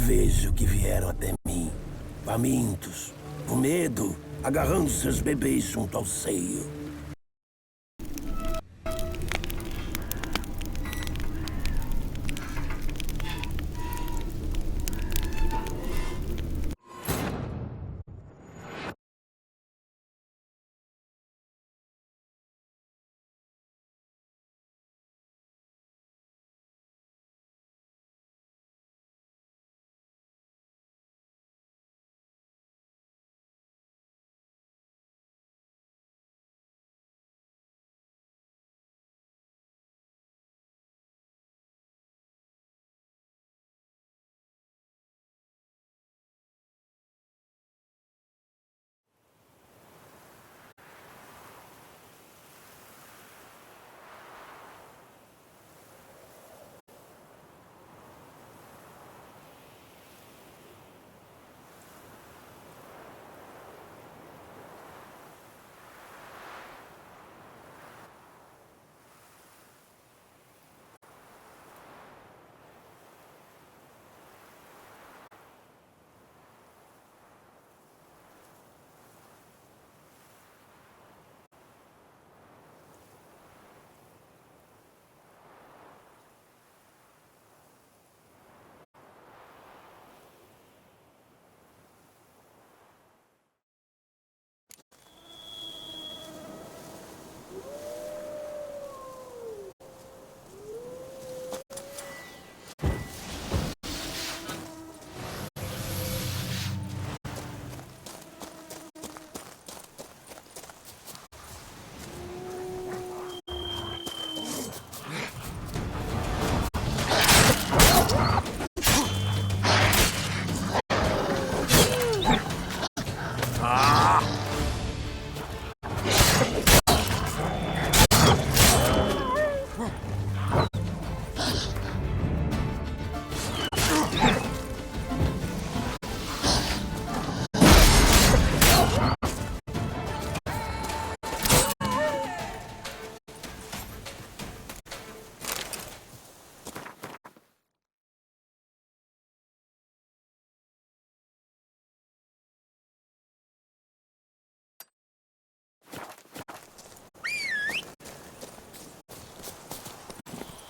vejo que vieram até mim, famintos, com medo, agarrando seus bebês junto ao seio.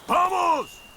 ¡Vamos!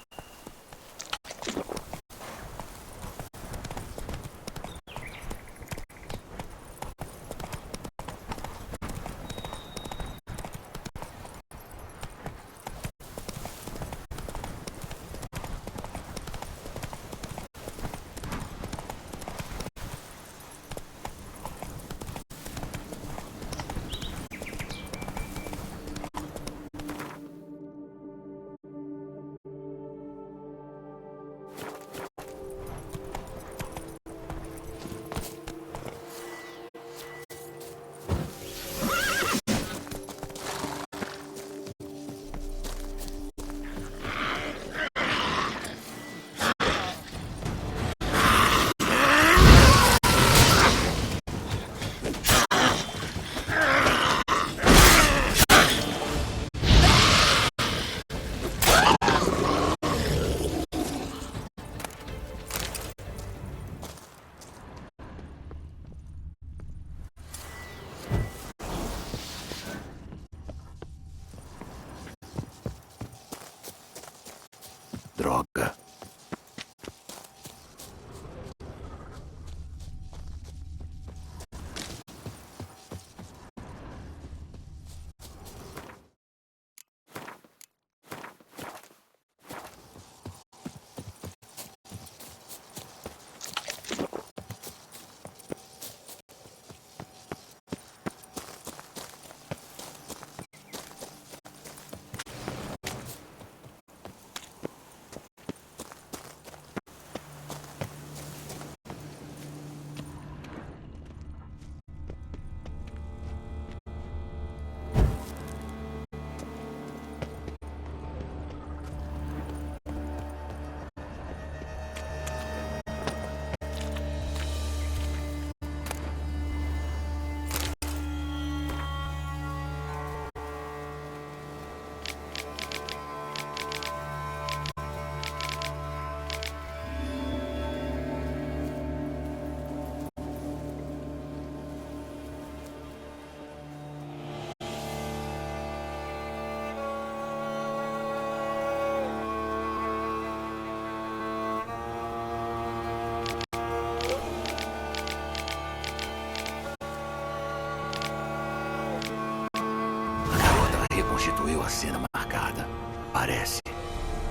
a cena marcada. Parece.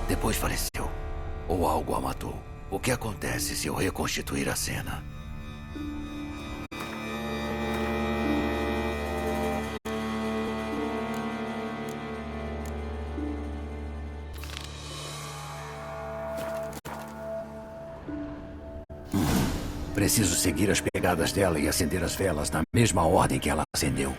Depois faleceu. Ou algo a matou. O que acontece se eu reconstituir a cena? Preciso seguir as pegadas dela e acender as velas na mesma ordem que ela acendeu.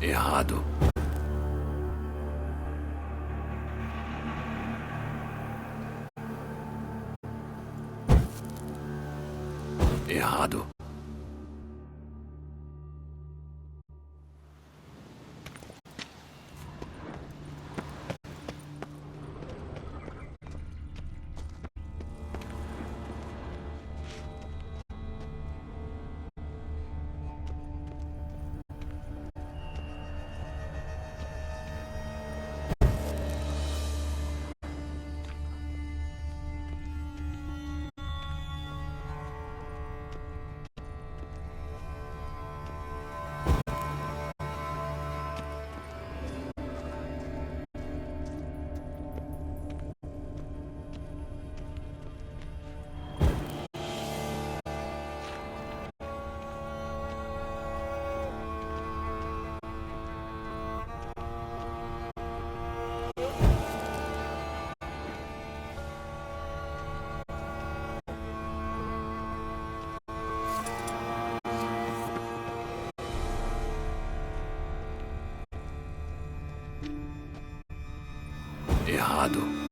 Errado. Errado. Errado.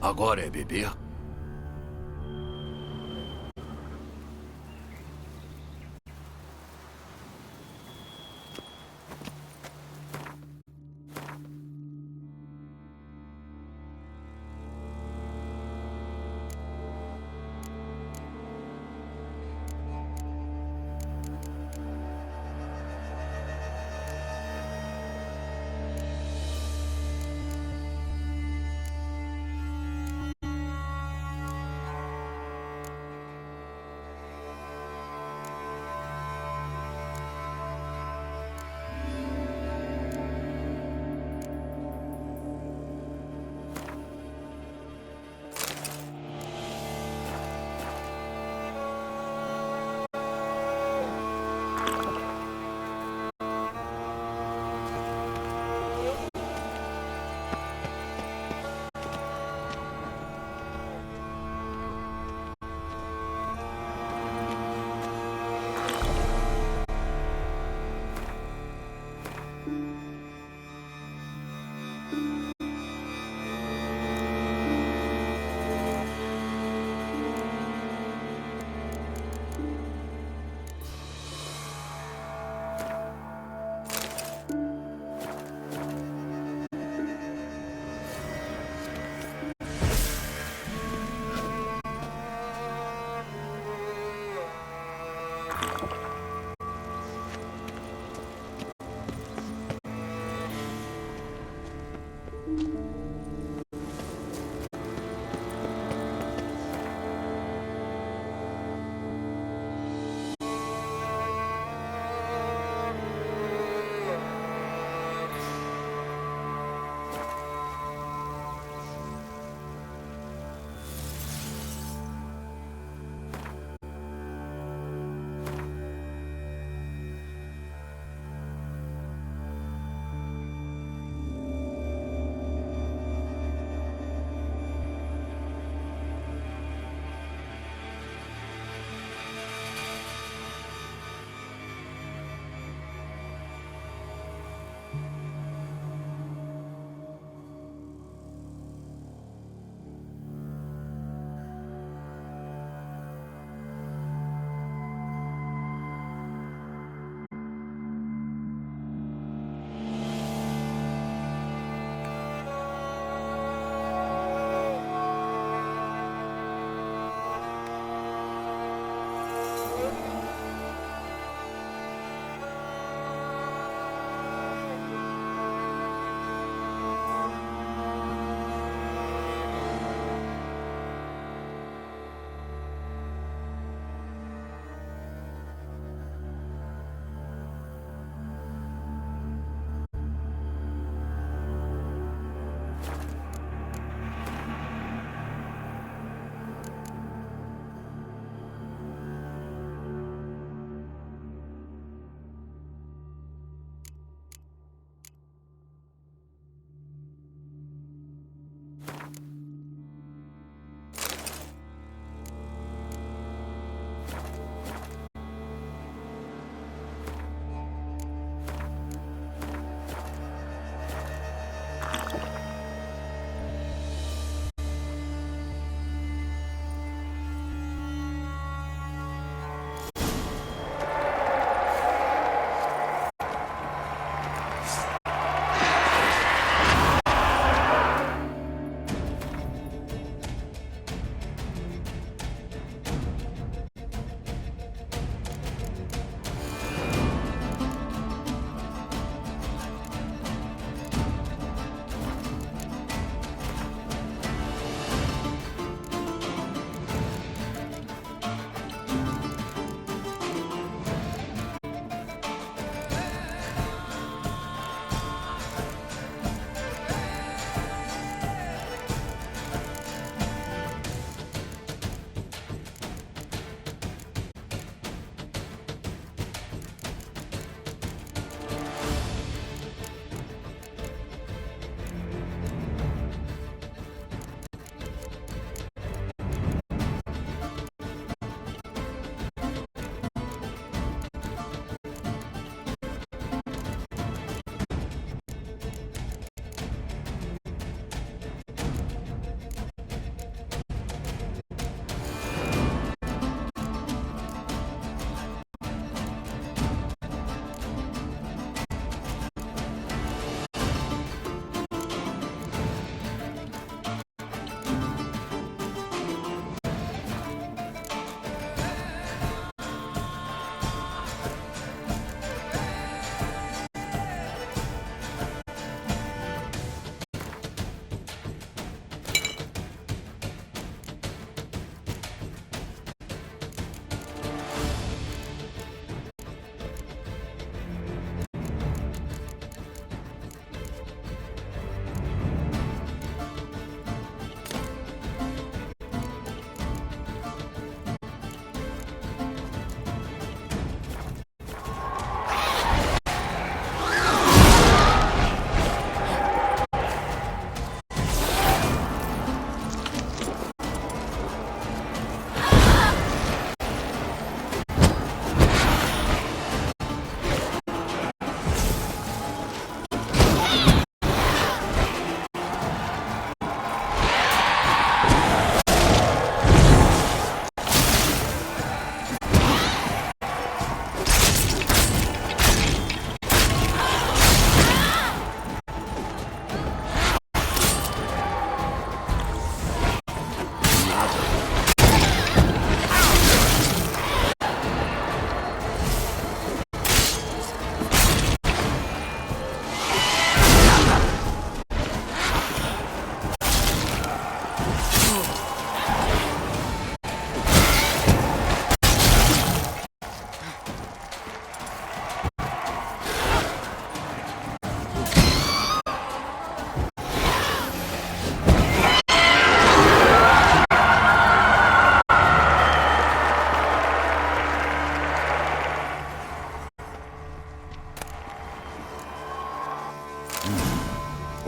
Agora é beber?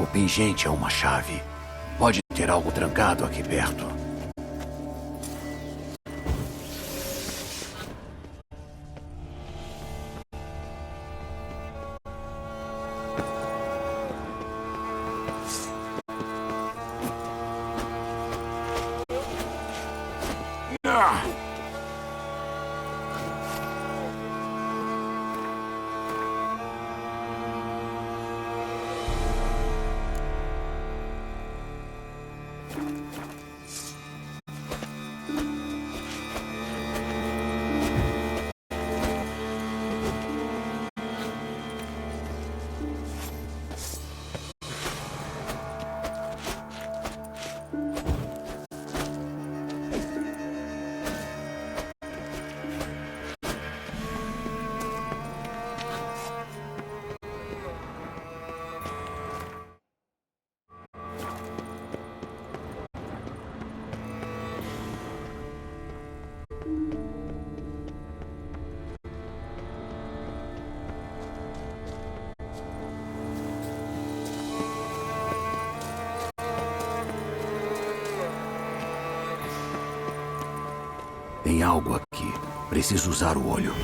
O pingente é uma chave. Pode ter algo trancado aqui perto. Tem algo aqui. Preciso usar o olho.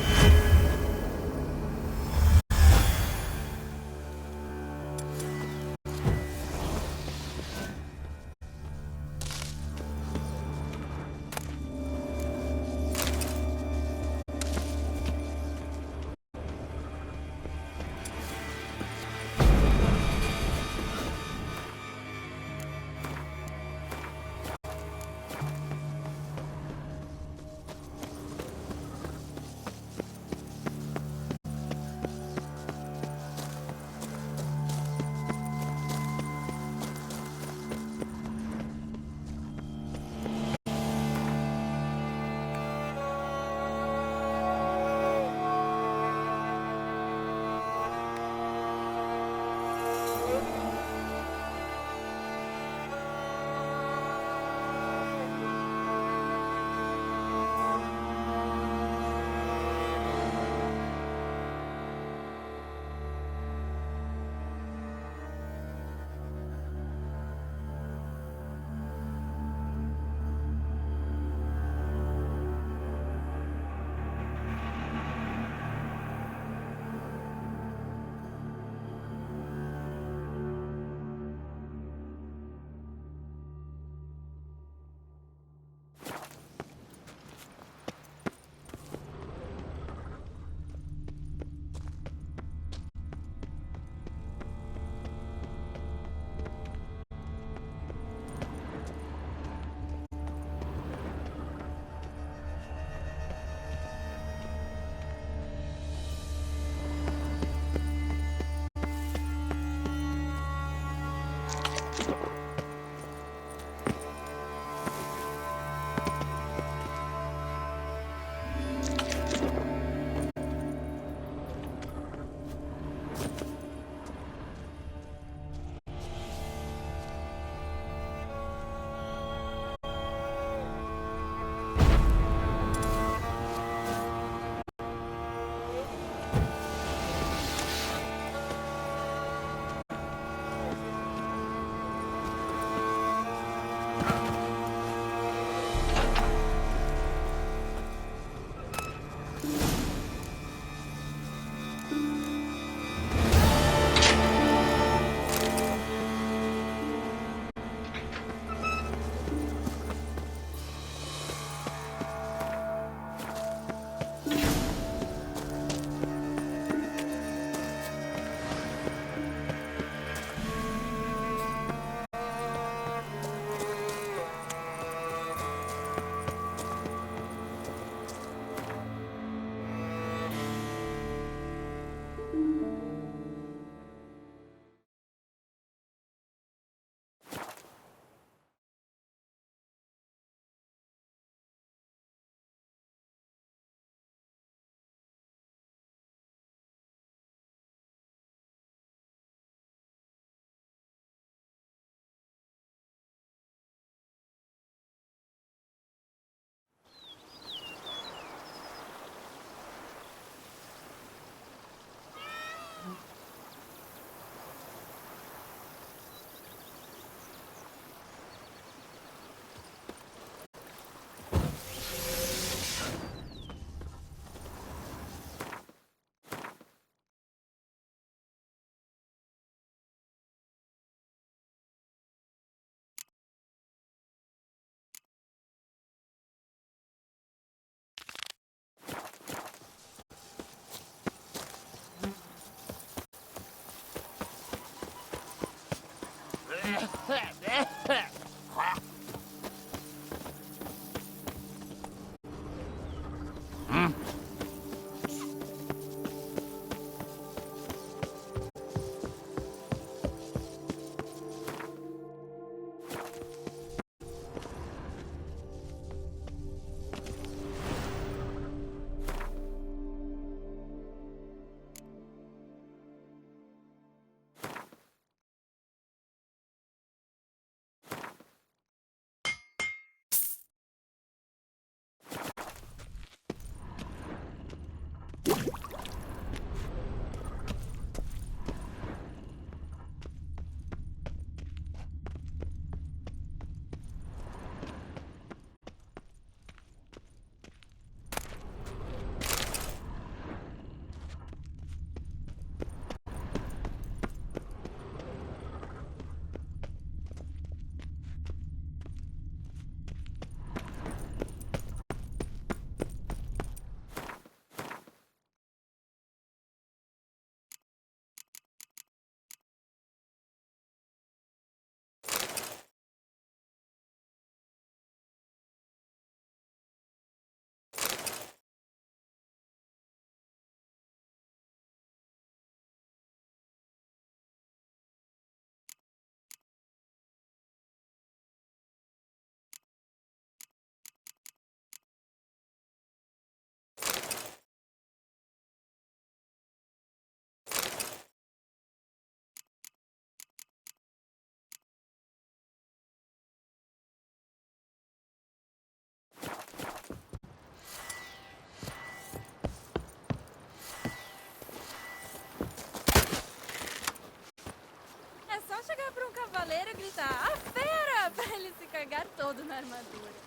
É só chegar pra um cavaleiro e gritar "A fera!" pra ele se cagar todo na armadura.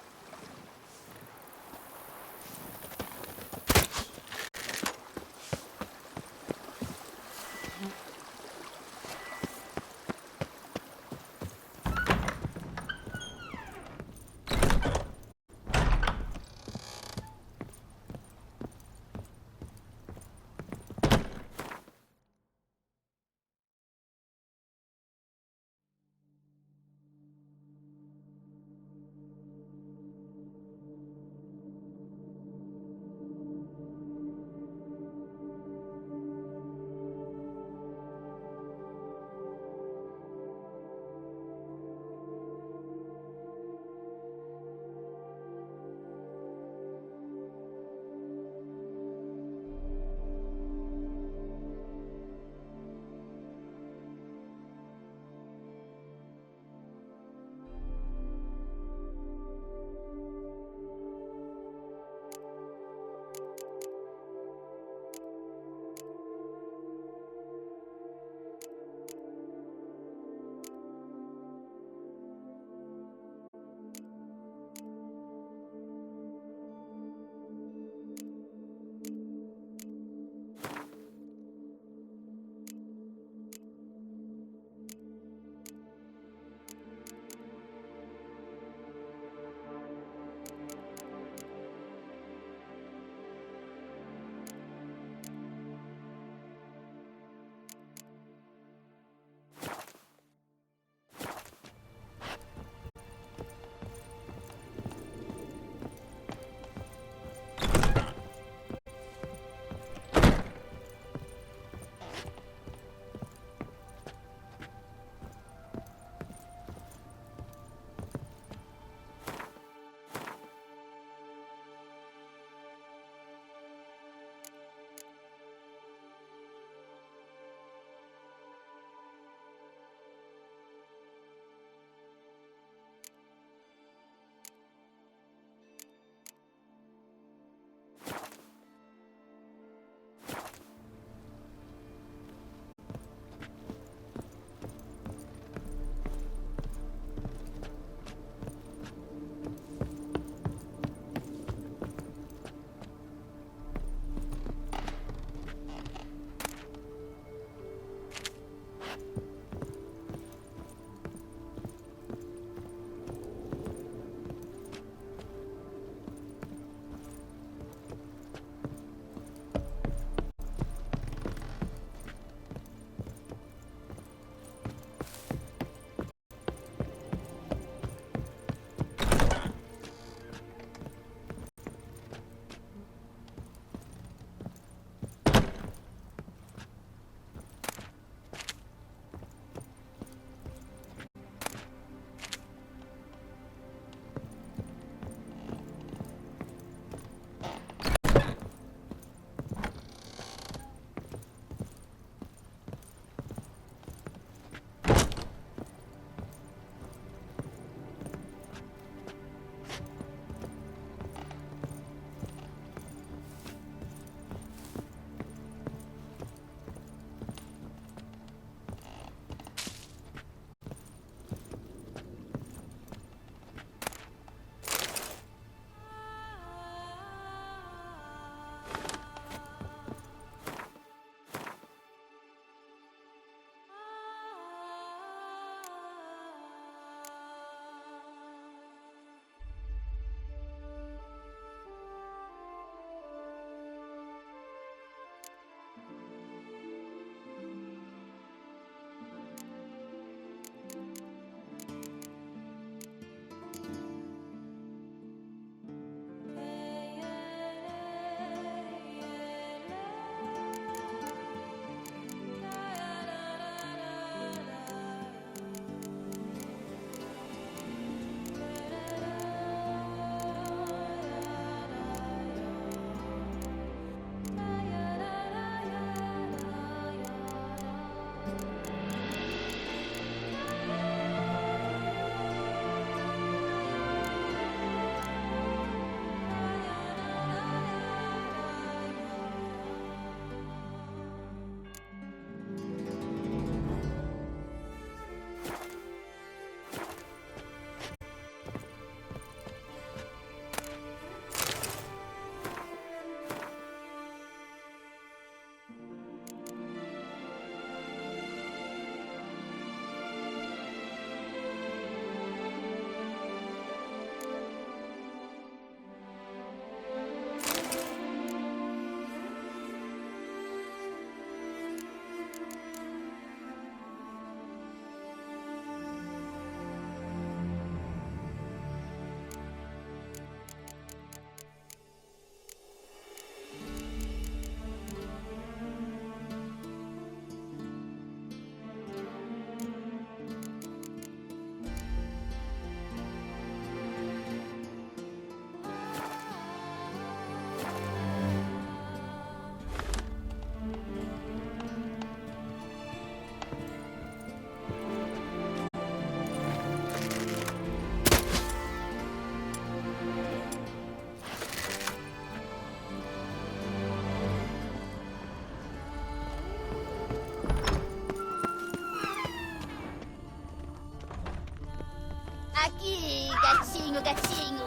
gatinho, gatinho.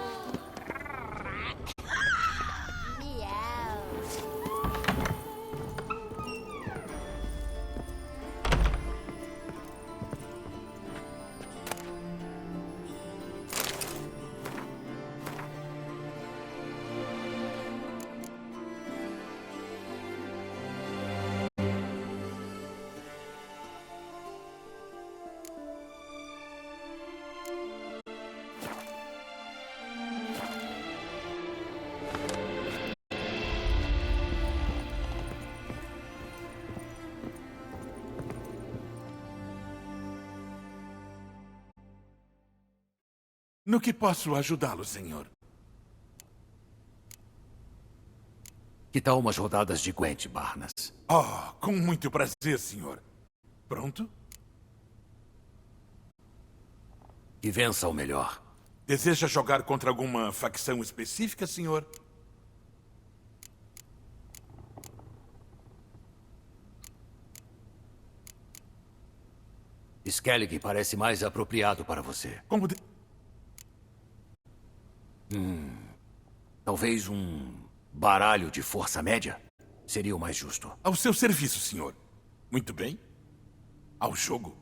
Miau. No que posso ajudá-lo, senhor? Que tal umas rodadas de Gwent, Barnas? Oh, com muito prazer, senhor. Pronto? Que vença o melhor. Deseja jogar contra alguma facção específica, senhor? Skellig parece mais apropriado para você. Como Talvez um baralho de força média seria o mais justo. Ao seu serviço, senhor. Muito bem. Ao jogo.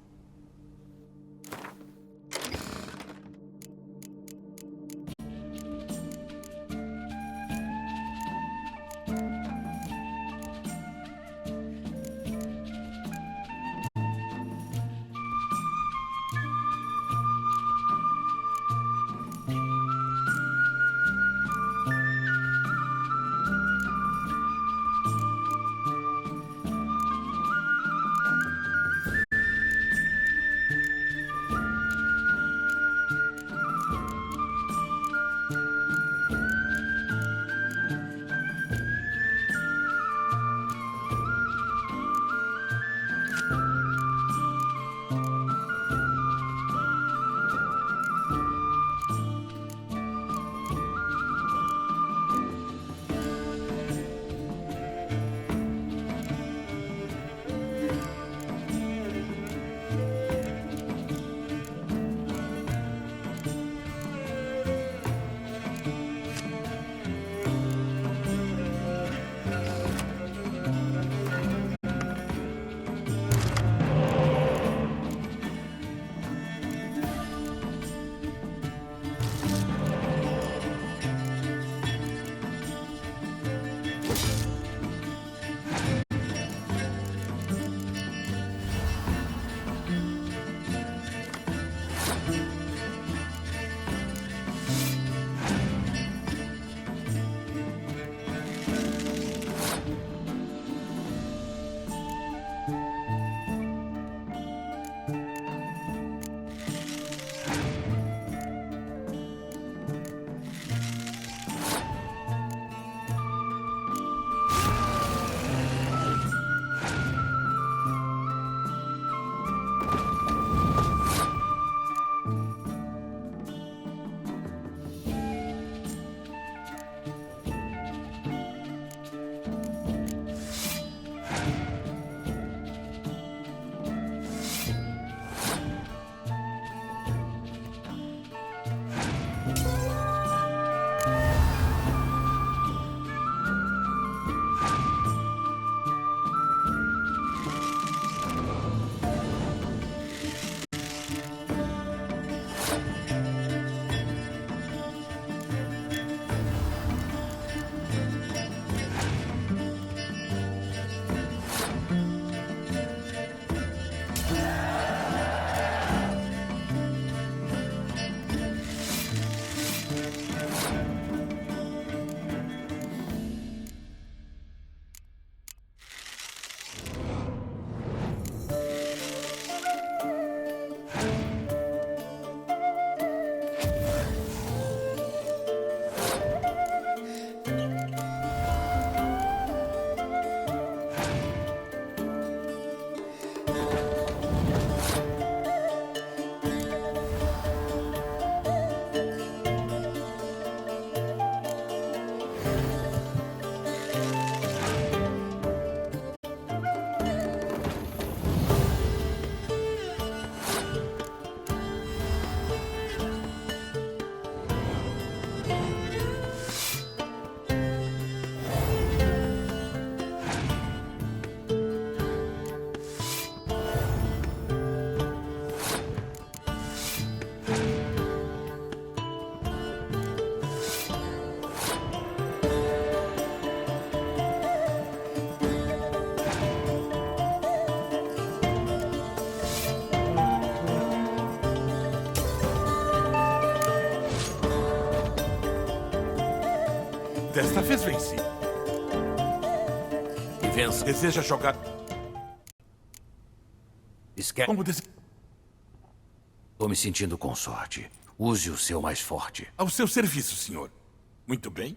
Desta vez venci. E vença. Deseja jogar Esquece. como dese... Tô me sentindo com sorte. Use o seu mais forte. Ao seu serviço, senhor. Muito bem.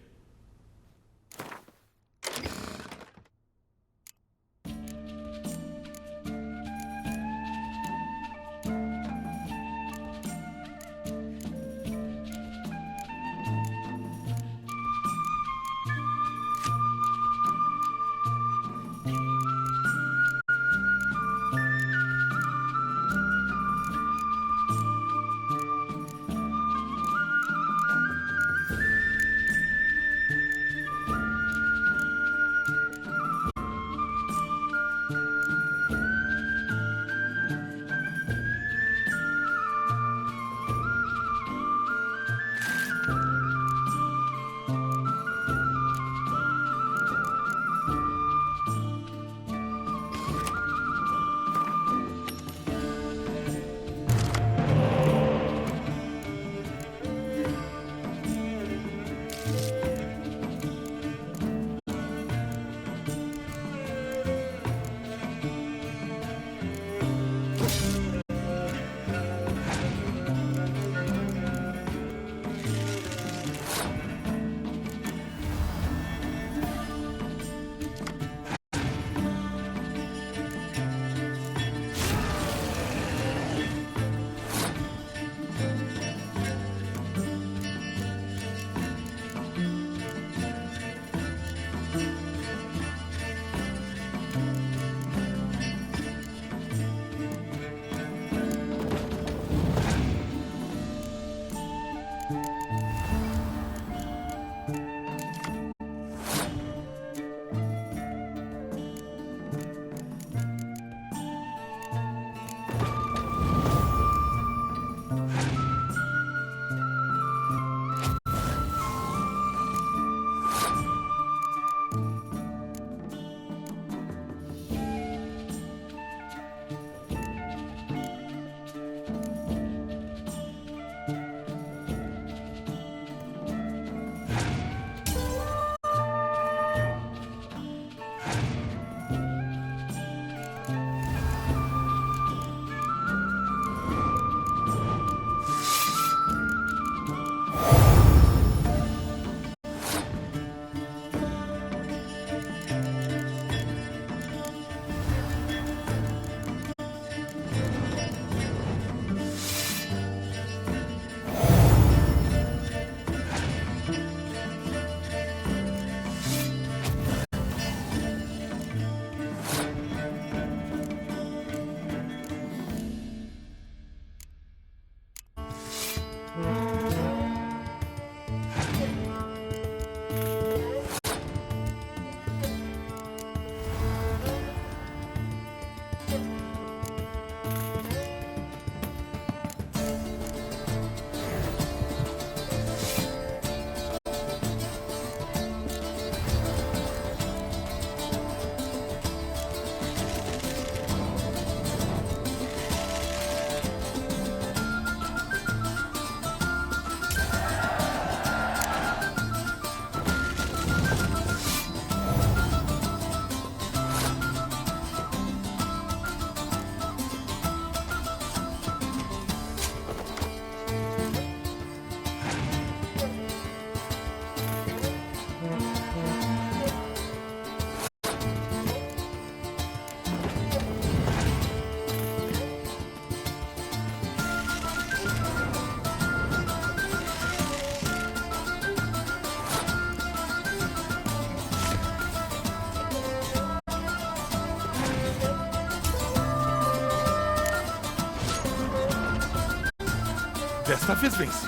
Desta vez venci.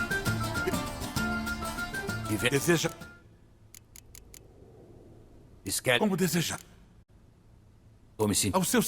Deseja Esquece. como desejar. Tô me sentindo. Ao seu...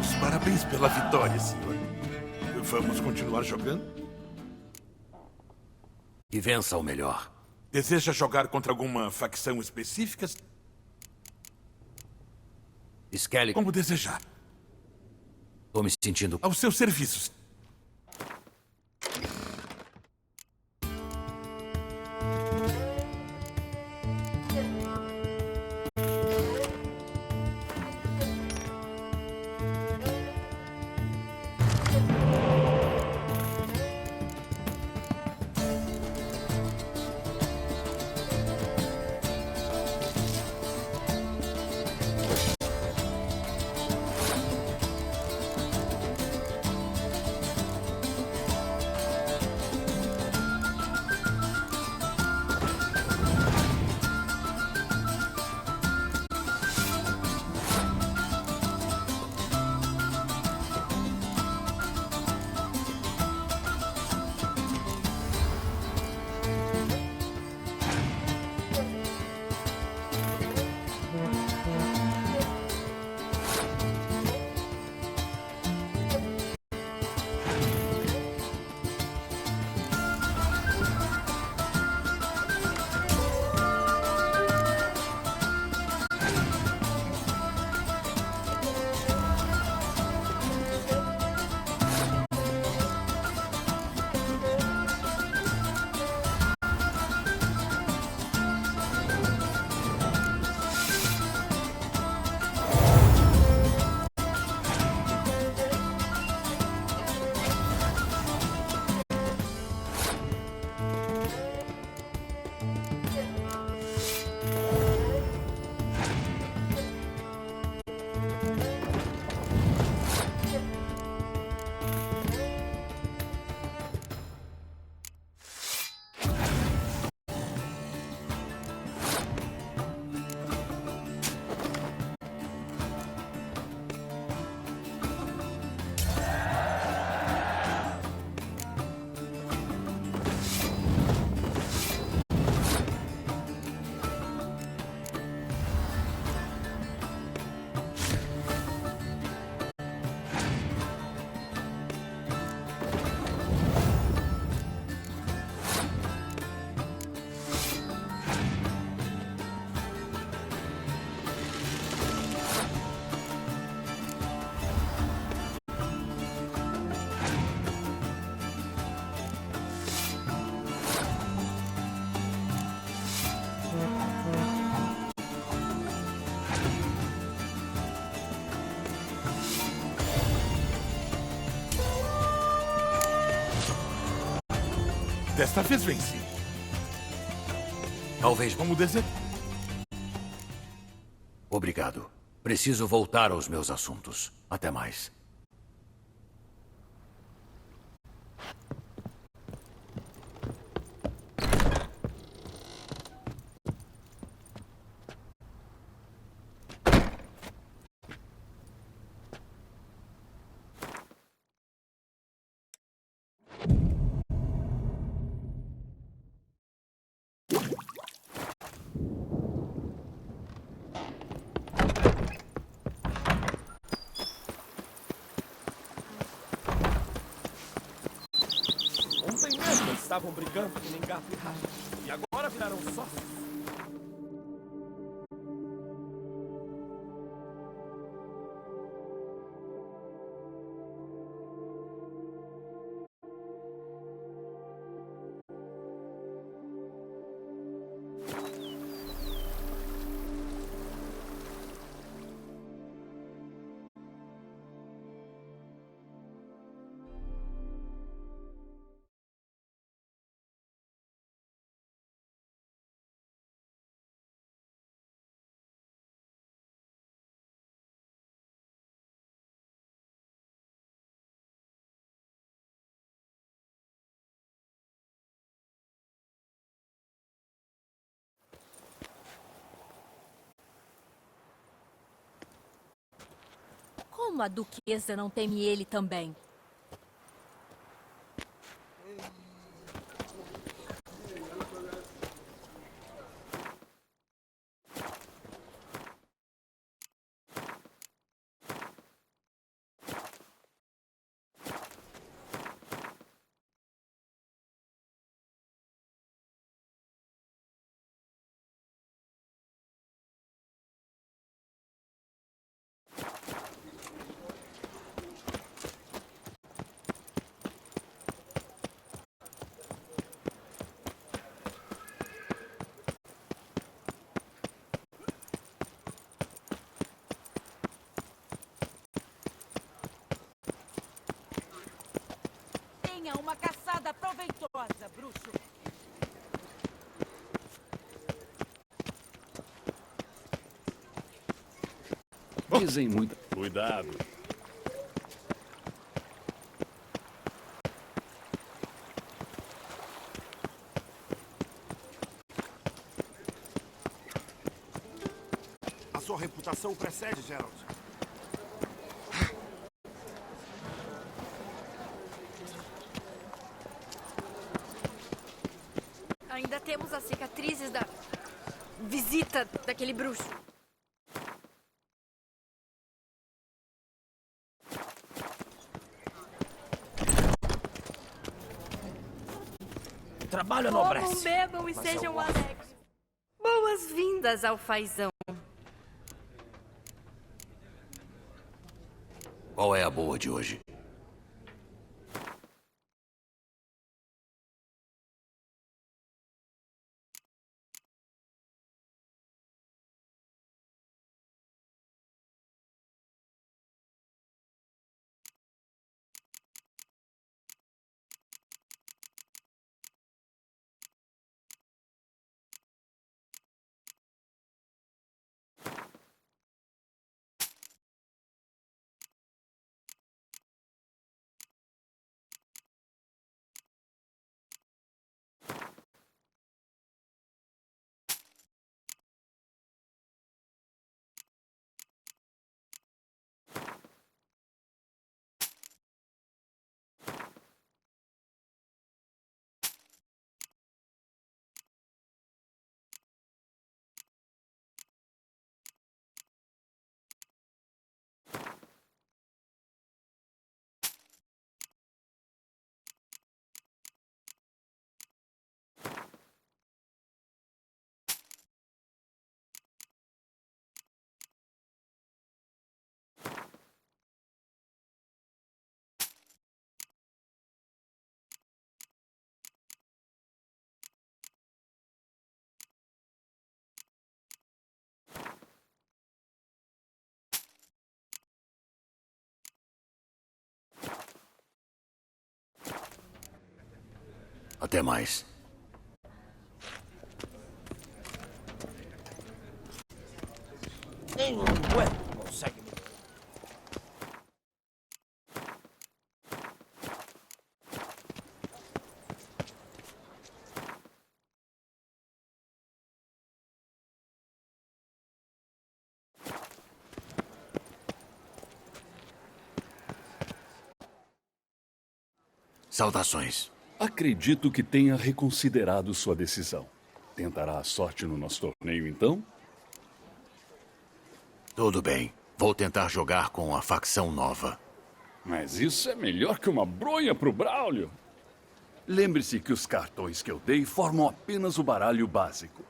Meus parabéns pela vitória, senhor. Vamos continuar jogando? E vença o melhor. Deseja jogar contra alguma facção específica? Skelly, Como desejar. tô me sentindo... Aos seus serviços. Desta vez venci. Talvez... Como desejar. Obrigado. Preciso voltar aos meus assuntos. Até mais. Ontem mesmo eles estavam brigando que nem gato e rato. E agora viraram sócios. Como a duquesa não teme ele também? Tenha uma caçada proveitosa, bruxo. Dizem muito. Cuidado. A sua reputação precede, Geralt. Ainda temos as cicatrizes da visita daquele bruxo. Trabalho Comam, enobrece. bebam e Mas sejam eu- alegres. Boas-vindas ao Fazão. Qual é a boa de hoje? Até mais. Nem um duelo consegue me... Saudações. Acredito que tenha reconsiderado sua decisão. Tentará a sorte no nosso torneio, então? Tudo bem. Vou tentar jogar com a facção nova. Mas isso é melhor que uma bronha pro Braulio. Lembre-se que os cartões que eu dei formam apenas o baralho básico.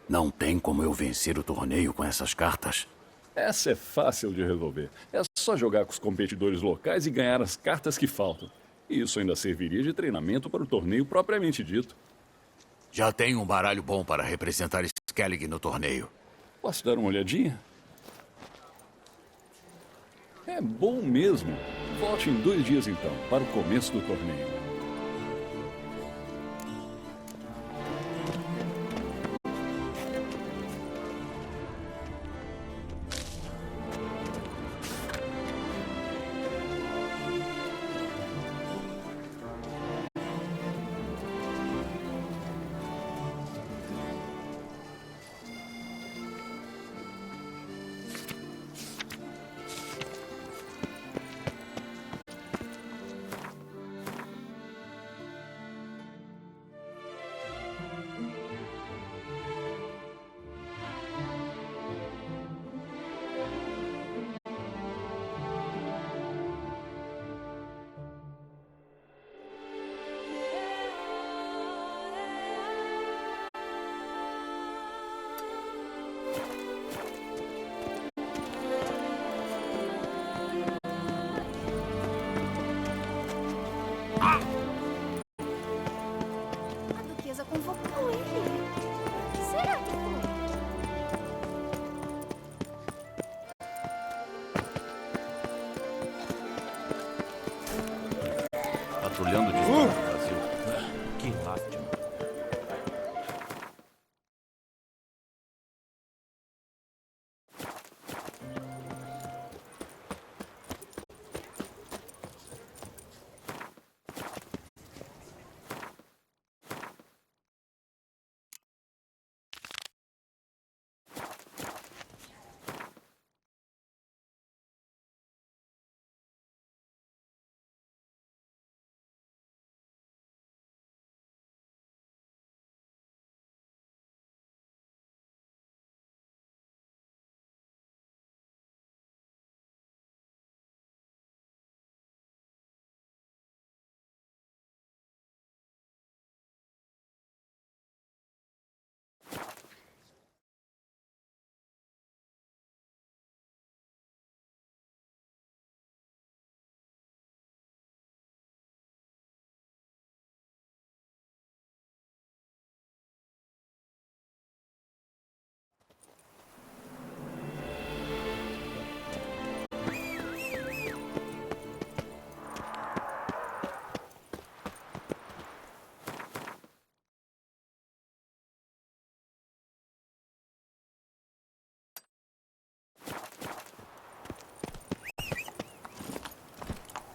Não tem como eu vencer o torneio com essas cartas? Essa é fácil de resolver. É só jogar com os competidores locais e ganhar as cartas que faltam. Isso ainda serviria de treinamento para o torneio propriamente dito. Já tenho um baralho bom para representar Skellig no torneio. Posso dar uma olhadinha? É bom mesmo. Volte em 2 dias então, para o começo do torneio. patrulhando distante do Brasil. Que lástima.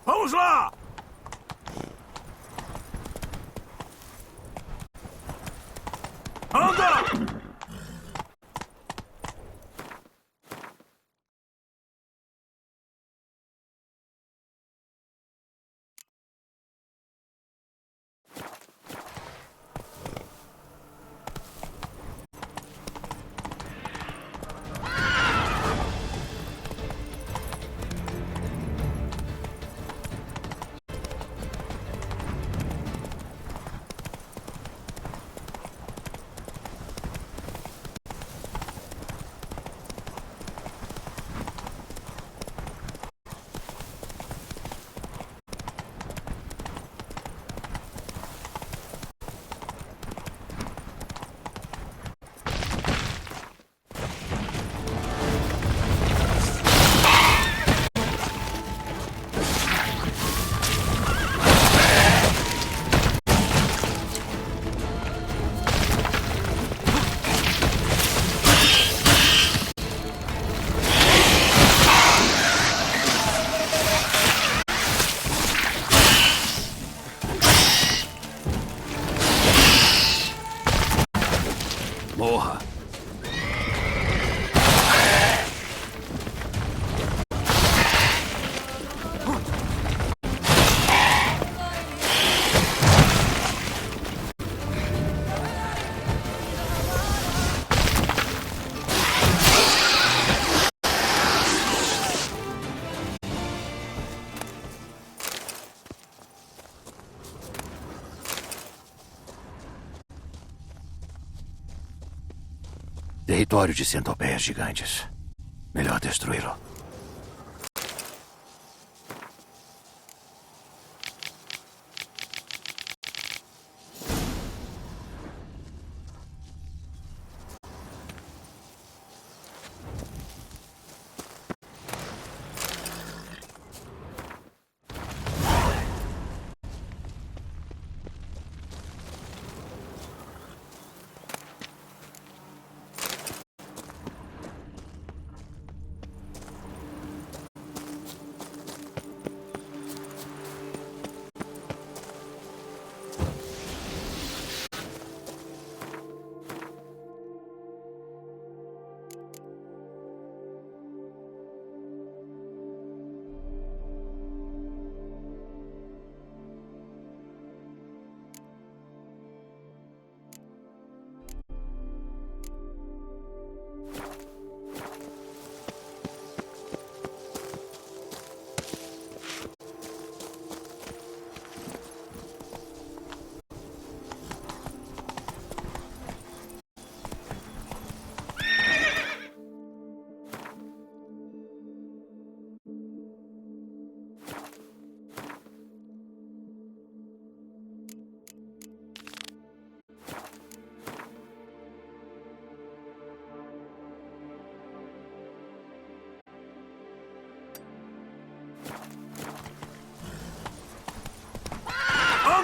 Vamos lá! Anda! Morra. Território de centopeias gigantes. Melhor destruí-lo.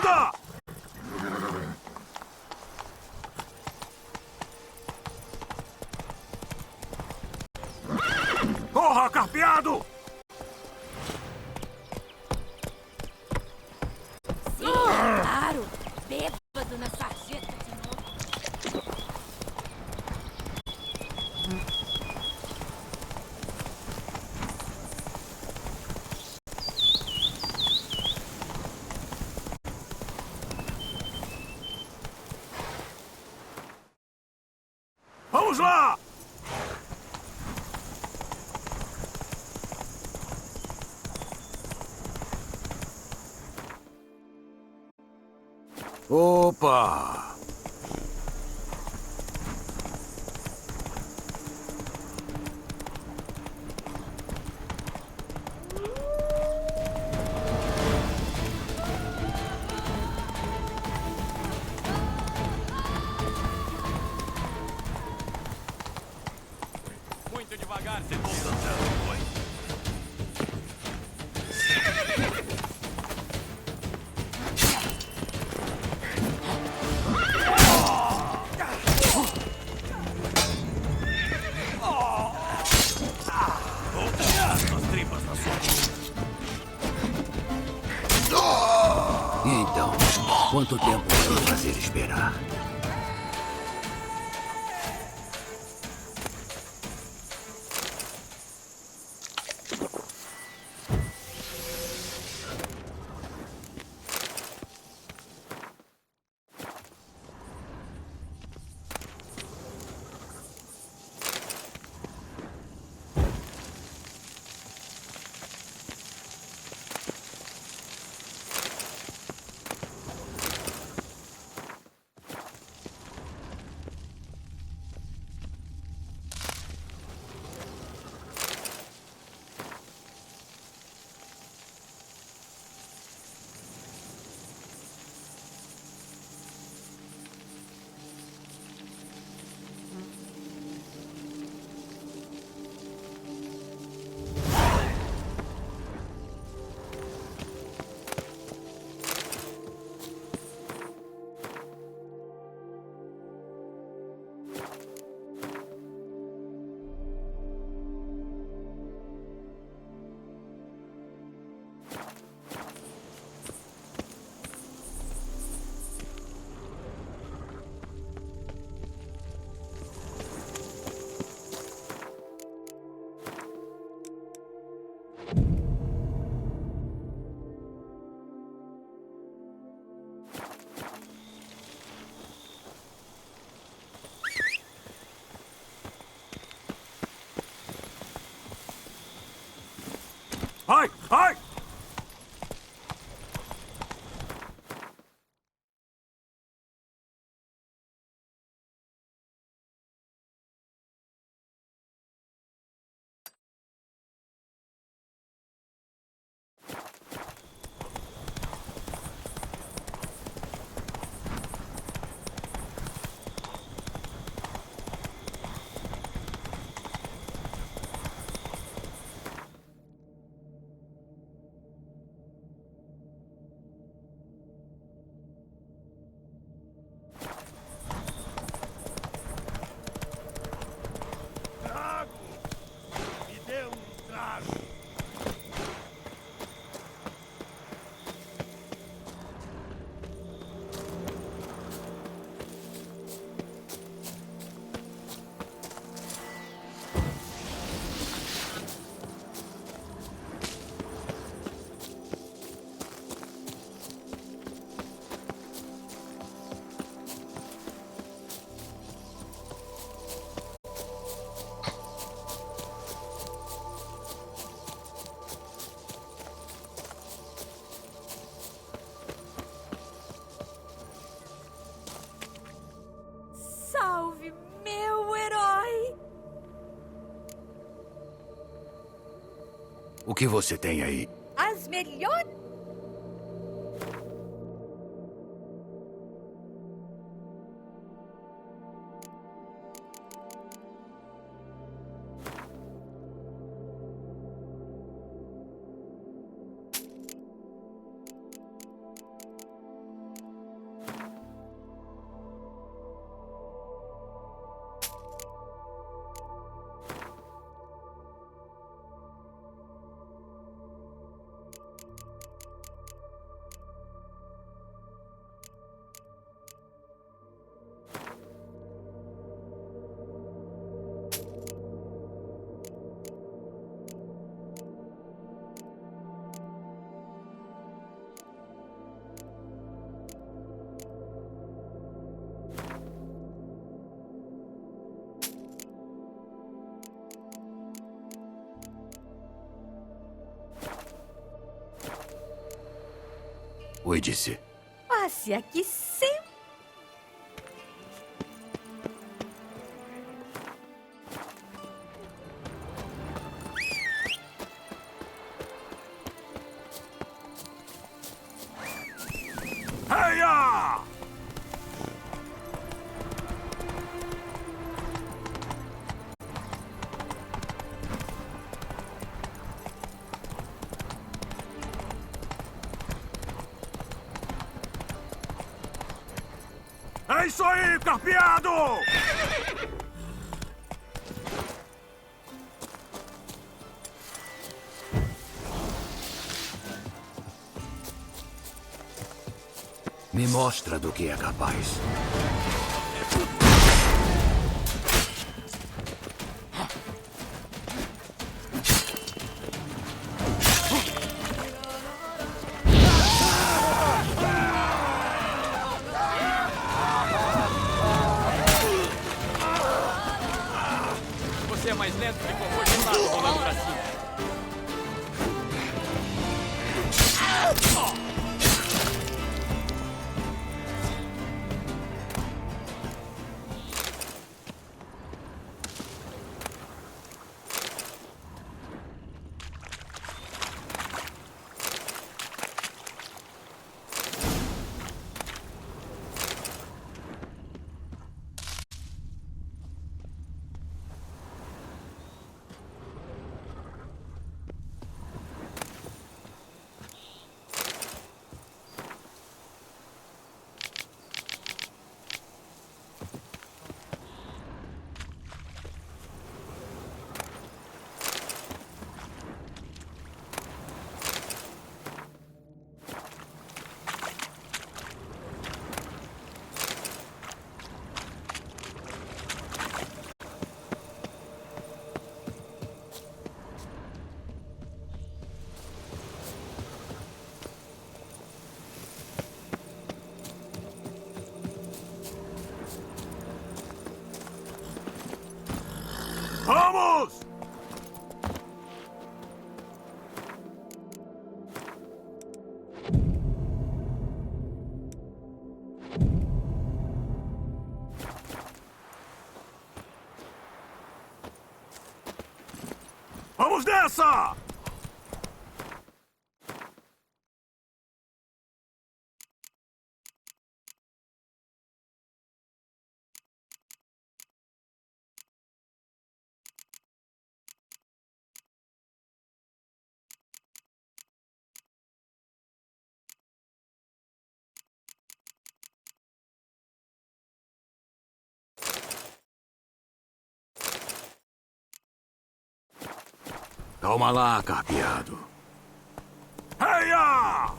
Anda! Corra, carpeado! Claro! Bêbado na sarjeta de novo. Vamos lá! Opa! Muito devagar, você voltando, oi? Suas tripas na sua E então, quanto tempo vai me fazer esperar? Ai! Ai! Salve, meu herói! O que você tem aí? As melhores. Oi, disse. Passe aqui sempre. Heia! É isso aí, carpeado! Me mostra do que é capaz. Você é mais lento que cocô de lado rolando pra cima. Vamos! Vamos nessa! Calma lá, carpeado. Heia!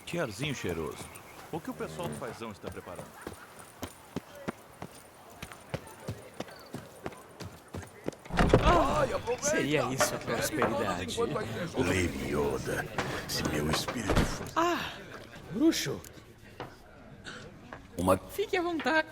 Que arzinho cheiroso. O que o pessoal do Fazão está preparando? Seria isso a prosperidade. Lady Yoda, se meu espírito fosse... Bruxo, Uma fique à vontade.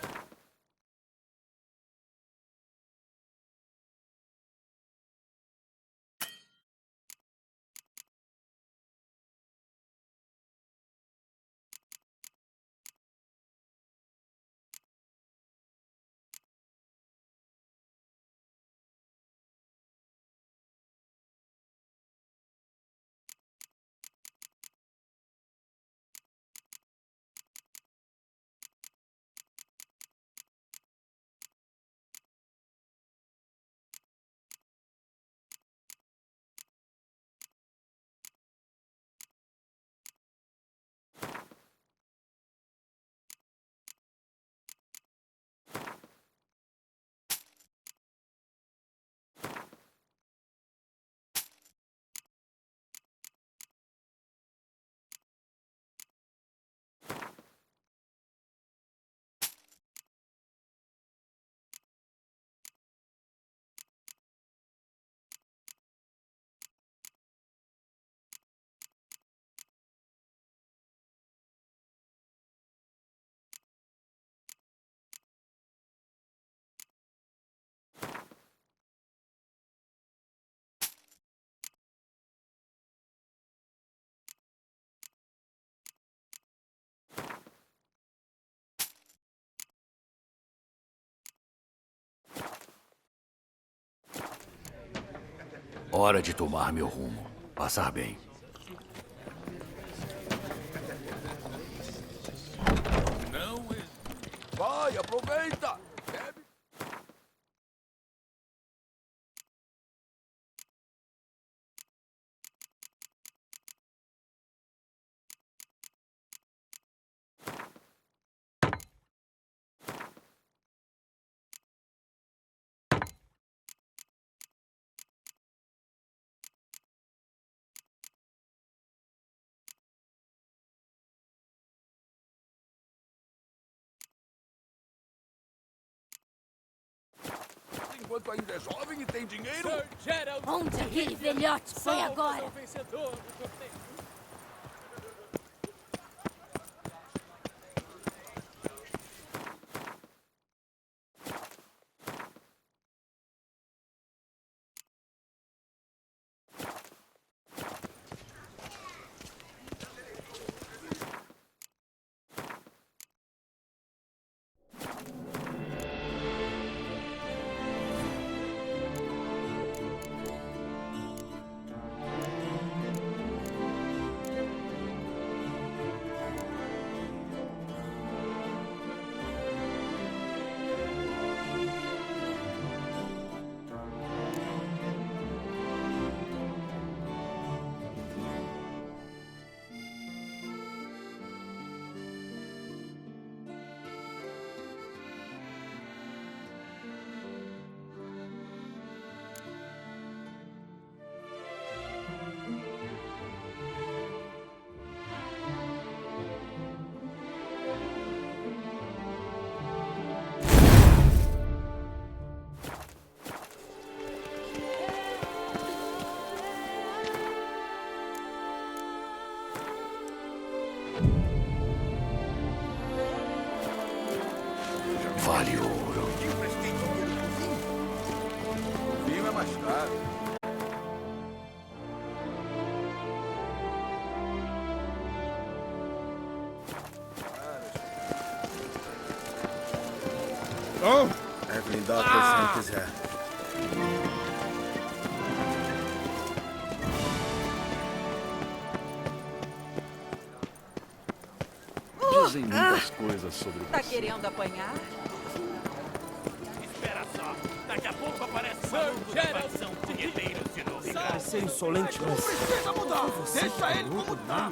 Hora de tomar meu rumo. Passar bem. Vai, aproveita! Bebe. Enquanto ainda é jovem e tem dinheiro... Sir Gerald Onde aquele velhote foi Salvas agora? ao vencedor do torneio. Vale ouro. O vinho é mais caro. Evelyn, dá pra quem quiser. Dizem muitas coisas sobre Tá você. querendo apanhar? Espera só. Daqui a pouco aparece o maluco da facção Punheteiros de novo. Vai ser insolente, mas... Não precisa mudar! Deixa ele como tá!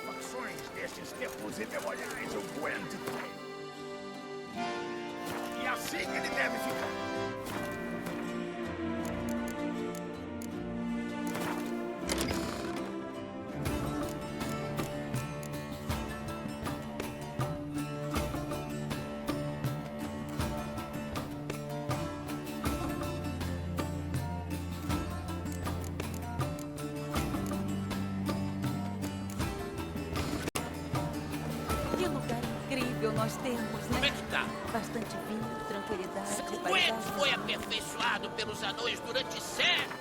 Facções desses tempos imemoriais o Gwent tem. E assim ele deve ficar. Que lugar incrível nós temos, Como né? é que tá? Bastante vinho, tranquilidade, O Gwent paisagem. foi aperfeiçoado pelos anões durante séculos.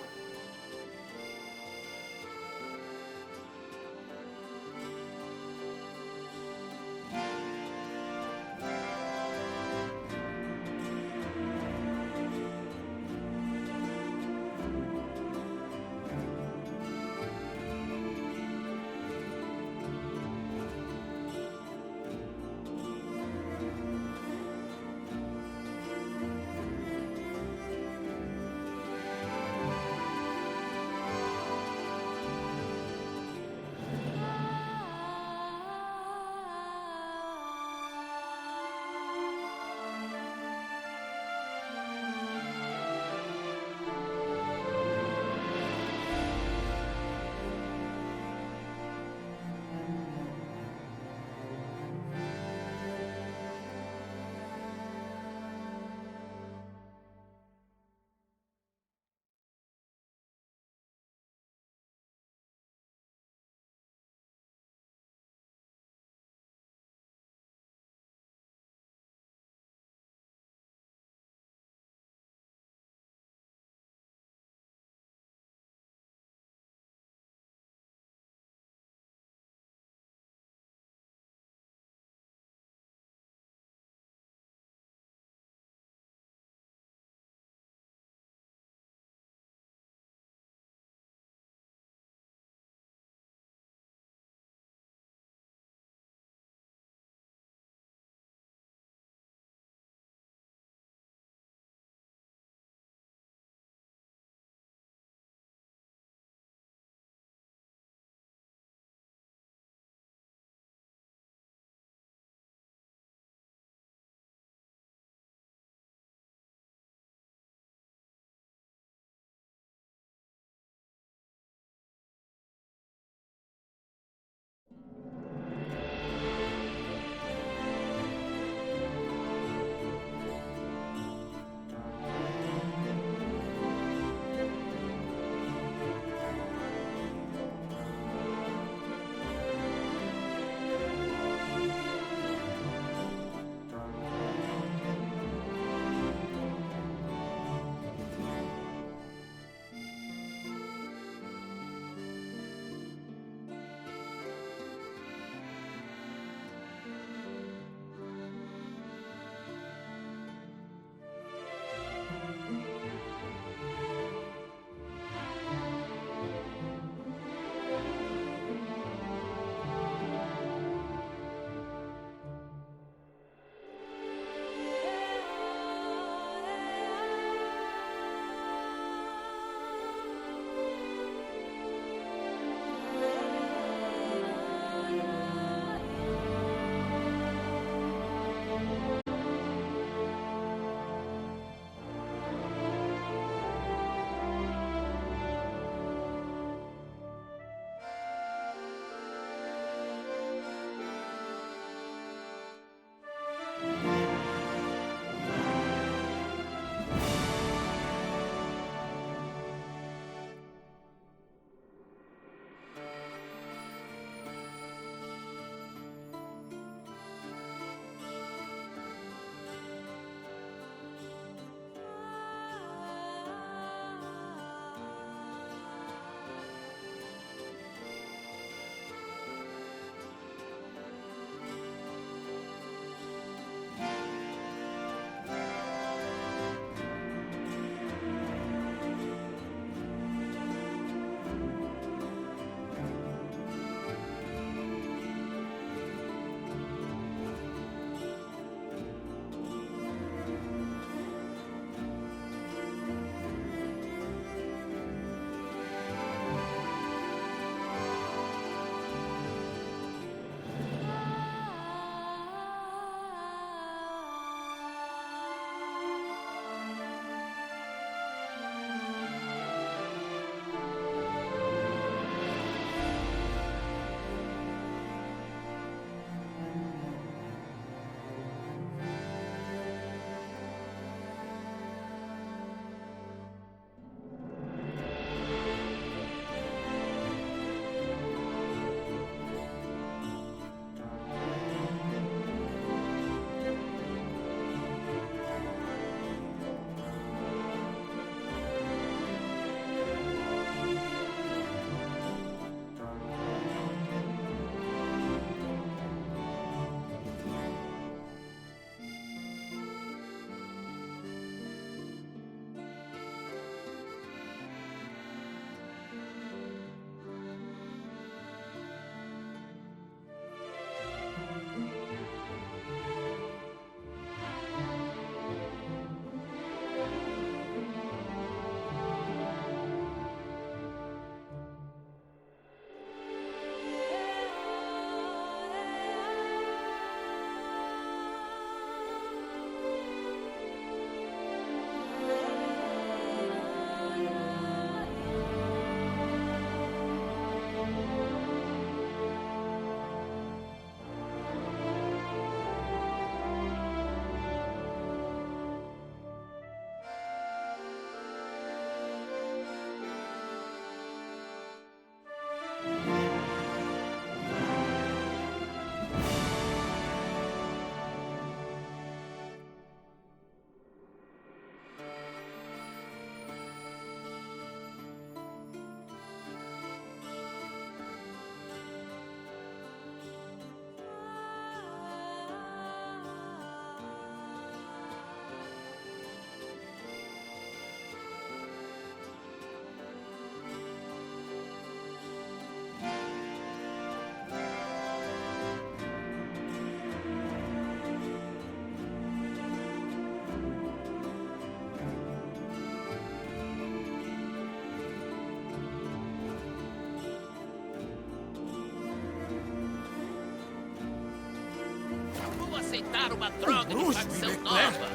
aceitar uma droga de facção nova.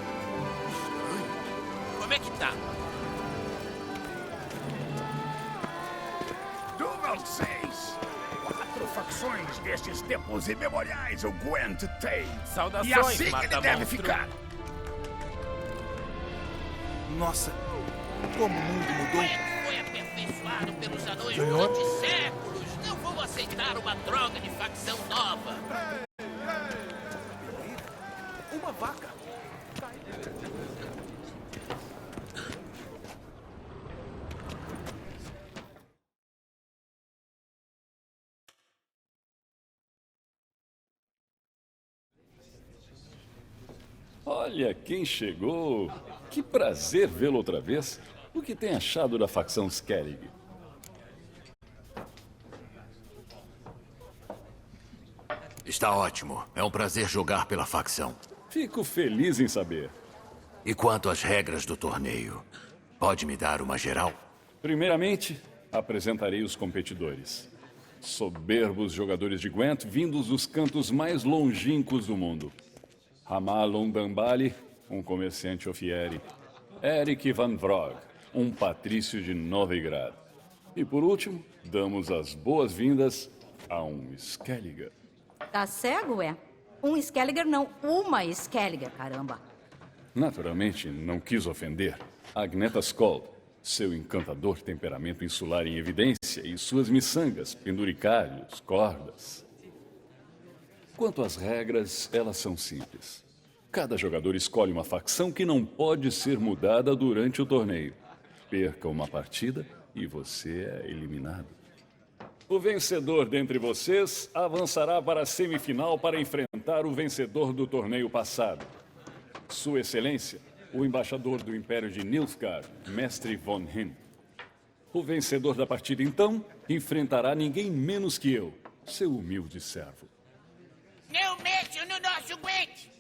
Como é que tá? Duvel 6. 4 facções destes tempos imemoriais o Gwent tem. Saudações, E assim ele mata deve monstro. ficar. Nossa, como o mundo mudou. Gwent foi aperfeiçoado pelos anões durante séculos. Não vou aceitar uma droga de facção nova. Uma vaca. Olha quem chegou. Que prazer vê-lo outra vez. O que tem achado da facção Skellig? Está ótimo. É um prazer jogar pela facção. Fico feliz em saber. E quanto às regras do torneio? Pode me dar uma geral? Primeiramente, apresentarei os competidores. Soberbos jogadores de Gwent vindos dos cantos mais longínquos do mundo. Hamalon Dambali, um comerciante ofiere. Erik van Vrog, um patrício de Novigrad. E por último, damos as boas-vindas a um Skelliger. Tá cego, é? Um Skelliger não, uma Skelliger, caramba. Naturalmente, não quis ofender. Agneta Skold, seu encantador temperamento insular em evidência e suas miçangas, penduricalhos, cordas. Quanto às regras, elas são simples. Cada jogador escolhe uma facção que não pode ser mudada durante o torneio. Perca uma partida e você é eliminado. O vencedor dentre vocês avançará para a semifinal para enfrentar o vencedor do torneio passado. Sua Excelência, o embaixador do Império de Nilfgaard, Mestre Von Hin. O vencedor da partida, então, enfrentará ninguém menos que eu, seu humilde servo. Não mexam no nosso Gwent!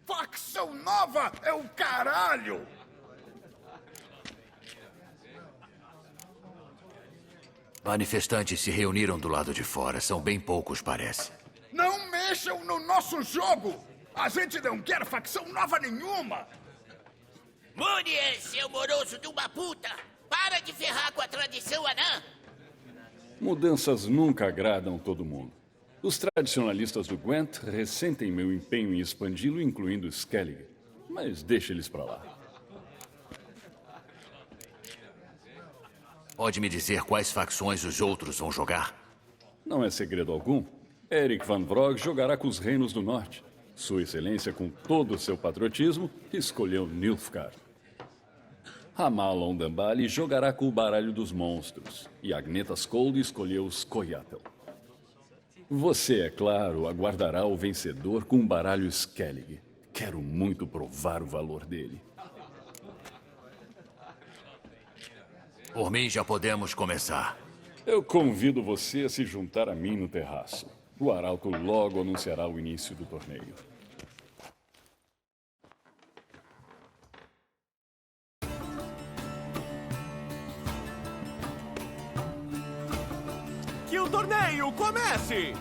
Facção nova é o caralho! Manifestantes se reuniram do lado de fora. São bem poucos, parece. Não mexam no nosso jogo! A gente não quer facção nova nenhuma! Mude, seu moroso de uma puta! Para de ferrar com a tradição anã! Mudanças nunca agradam todo mundo. Os tradicionalistas do Gwent ressentem meu empenho em expandi-lo, incluindo Skellig. Mas deixe eles pra lá. Pode me dizer quais facções os outros vão jogar? Não é segredo algum. Erik van Vrog jogará com os Reinos do Norte. Sua Excelência, com todo o seu patriotismo, escolheu Nilfgaard. Hamalon Dambali jogará com o Baralho dos Monstros. E Agneta Skold escolheu Skoyatel. Você, é claro, aguardará o vencedor com o baralho Skellig. Quero muito provar o valor dele. Por mim, já podemos começar. Eu convido você a se juntar a mim no terraço. O arauto logo anunciará o início do torneio. Que o torneio comece!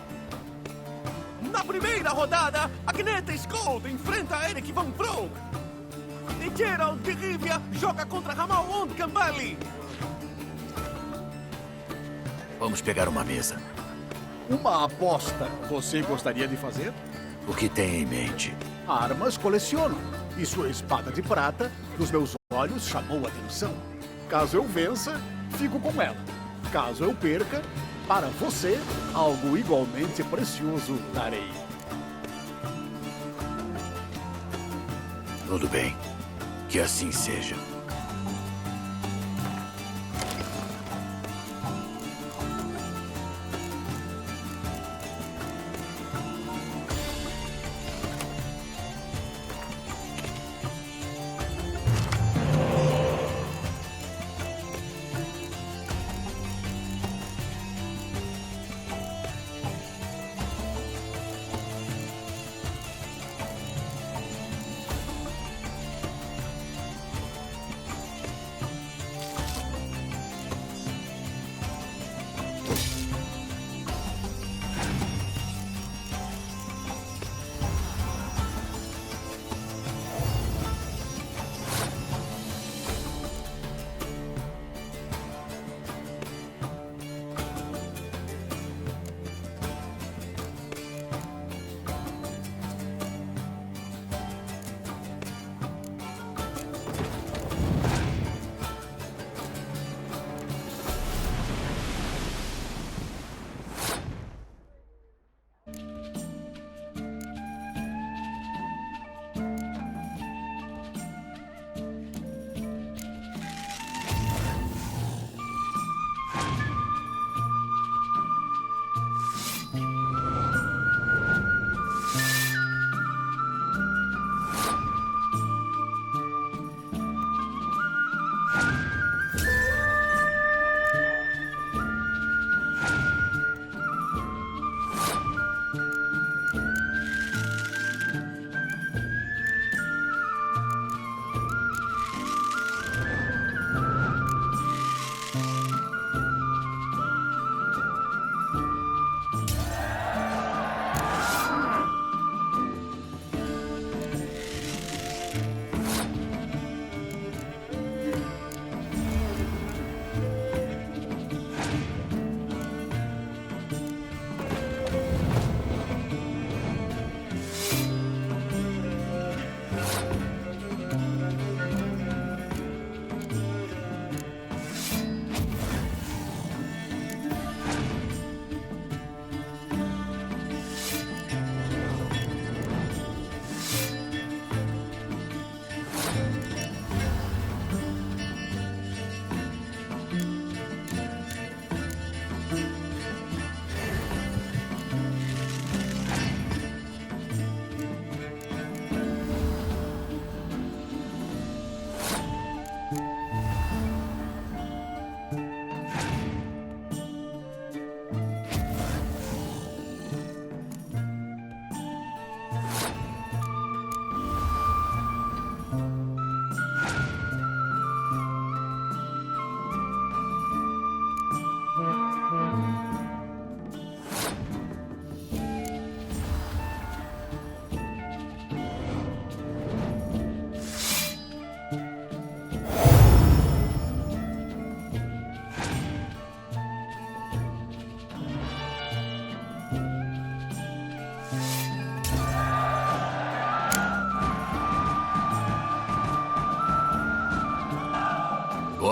Na primeira rodada, Agneta Skold enfrenta Erik van Vrog. E Gerald de Rivia joga contra Hamalon Dambali. Vamos pegar uma mesa. Uma aposta. Você gostaria de fazer? O que tem em mente? Armas coleciono. E sua espada de prata, nos meus olhos, chamou a atenção. Caso eu vença, fico com ela. Caso eu perca, para você, algo igualmente precioso darei. Tudo bem. Que assim seja.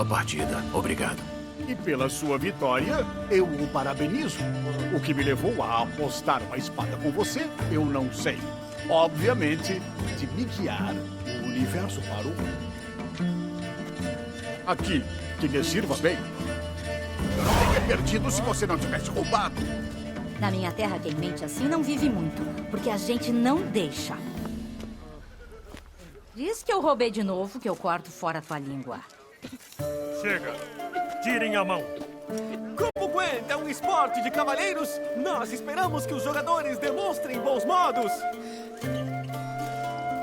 partida. Obrigado. E pela sua vitória, eu o parabenizo. O que me levou a apostar uma espada com você, eu não sei. Obviamente, de me guiar o universo para o mundo. Aqui, que lhe sirva bem. Eu não teria perdido se você não tivesse roubado. Na minha terra, quem mente assim não vive muito, porque a gente não deixa. Diz que eu roubei de novo, que eu corto fora a tua língua. Chega! Tirem a mão! Como Gwen é um esporte de cavalheiros, nós esperamos que os jogadores demonstrem bons modos.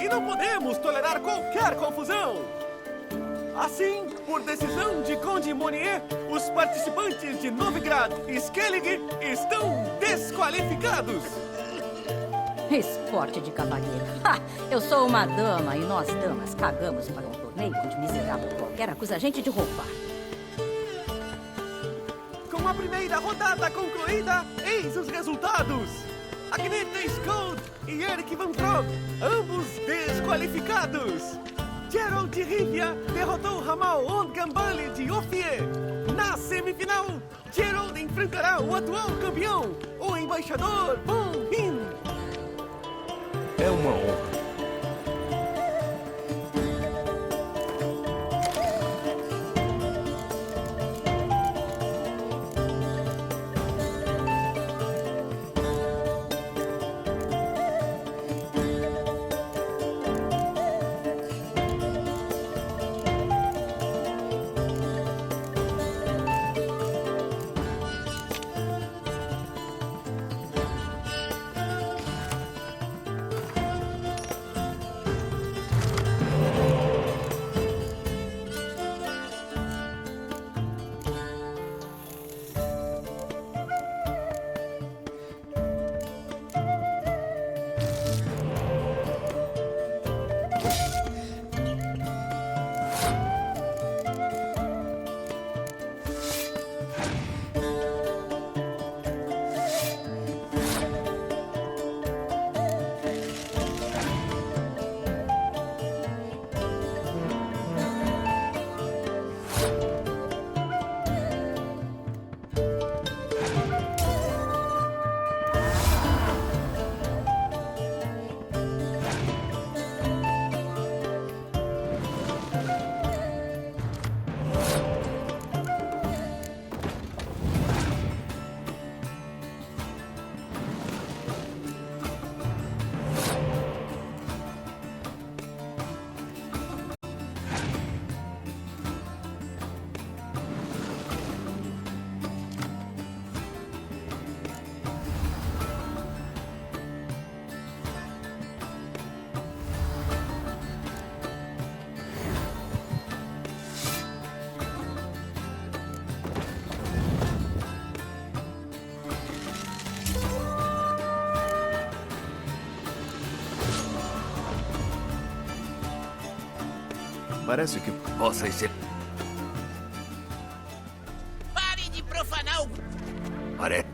E não podemos tolerar qualquer confusão. Assim, por decisão de Conde Monier, os participantes de Novigrad e Skellig estão desqualificados. Esporte de cavalheiro. Ha! Eu sou uma dama e nós, damas, cagamos para um torneio onde miserável qualquer acusa a gente de roubar. Com a primeira rodada concluída, eis os resultados. Agneta Skold e Eric Van Frog, ambos desqualificados. Gerald de Rivia derrotou Ramal Ondgambale de Ophir. Na semifinal, Gerald enfrentará o atual campeão, o embaixador Von Hin. É uma honra. Parece que possa ser. Pare de profanar o... Parece.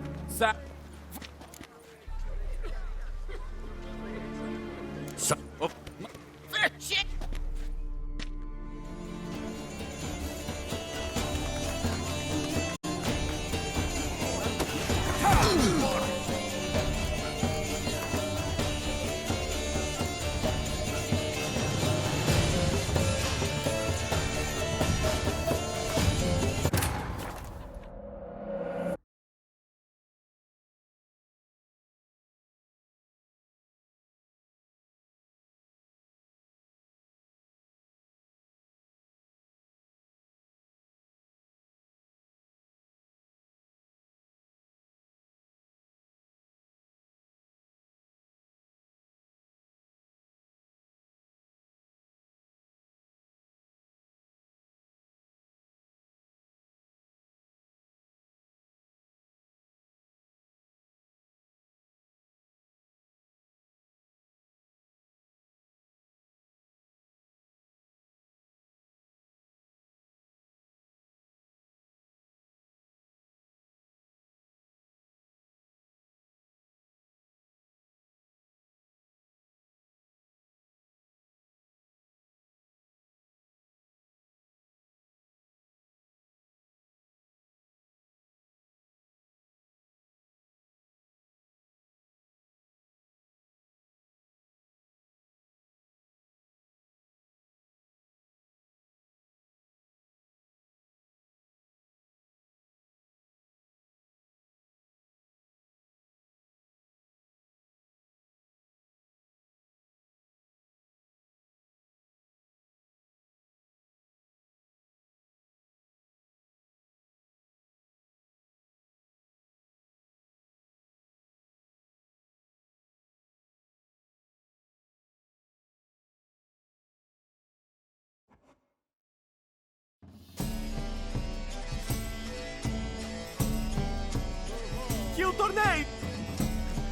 aqui o torneio!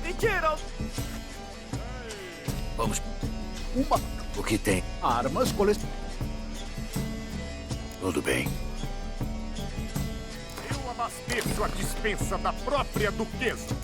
E Gerald! Vamos. Uma. O que tem? Armas colecionáveis. Tudo bem. Eu abasteço a dispensa da própria duquesa.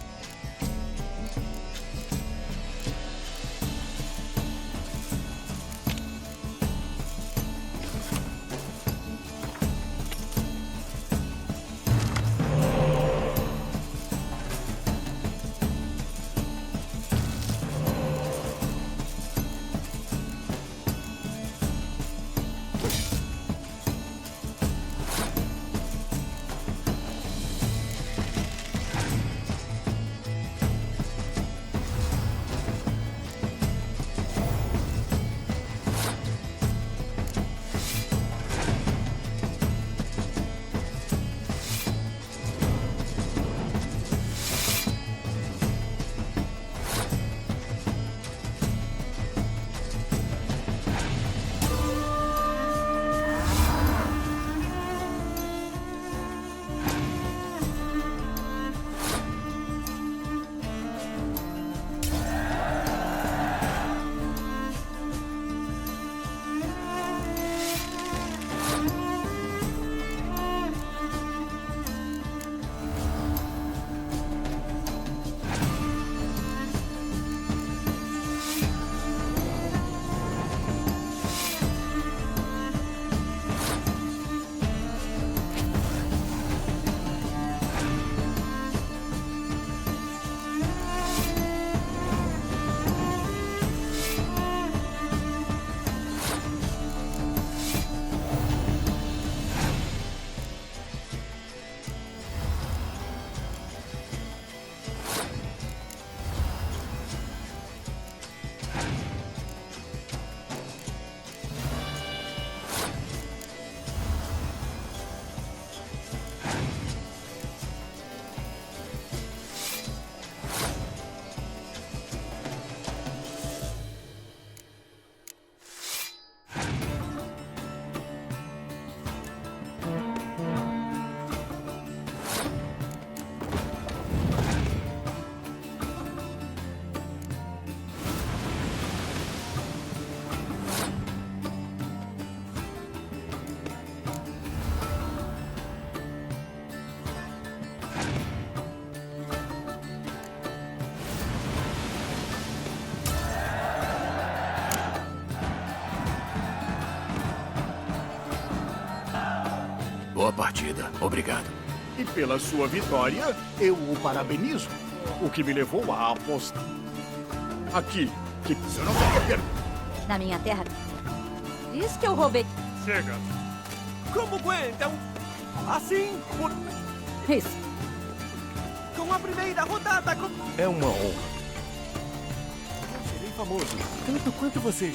Boa partida. Obrigado. E pela sua vitória, eu o parabenizo. O que me levou a apostar. Aqui, que você não vai perder. Na minha terra. Diz que eu roubei. Chega. Como aguentam? Assim, por... Isso. com a primeira rodada com... É uma honra. Eu serei famoso, tanto quanto você.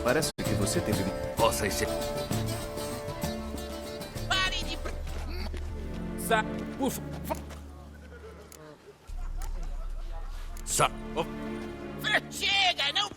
Parece que você teve... Possa ser... Pare de... Chega, não...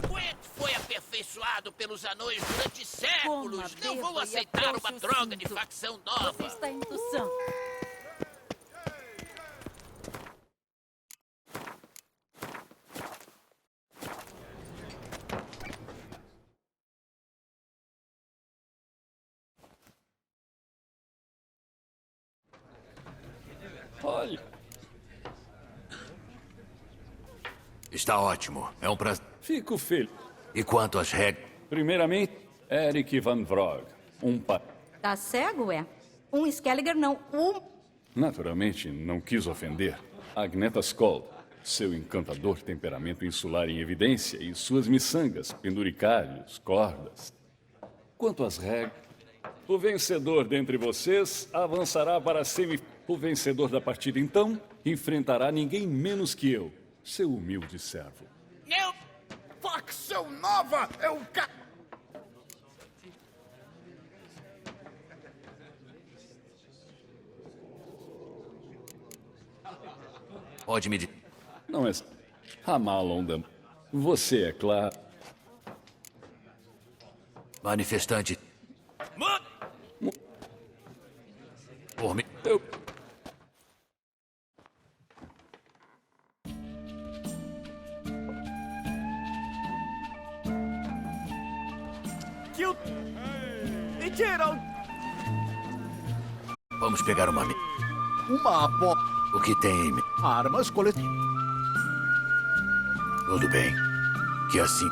Gwent foi aperfeiçoado pelos anões durante séculos. Não vou aceitar uma droga de facção nova. Você está em Tussan. Olha, Está ótimo. É um prazer. fico feliz. E quanto às regras? Primeiramente, Eric Van Vrog, Tá cego, é? Um Skelliger não, Naturalmente, não quis ofender. Agneta Skold, seu encantador temperamento insular em evidência e suas miçangas, penduricalhos, cordas. Quanto às regras, o vencedor dentre vocês avançará para a O vencedor da partida, então, enfrentará ninguém menos que eu, seu humilde servo. Facção nova é o Pode me dizer. Não é... Ramal Ondam. Você é claro. Manifestante. Por mim. E Gerald! Vamos pegar uma... Uma O que tem? Armas coletivas. Tudo bem. Que assim...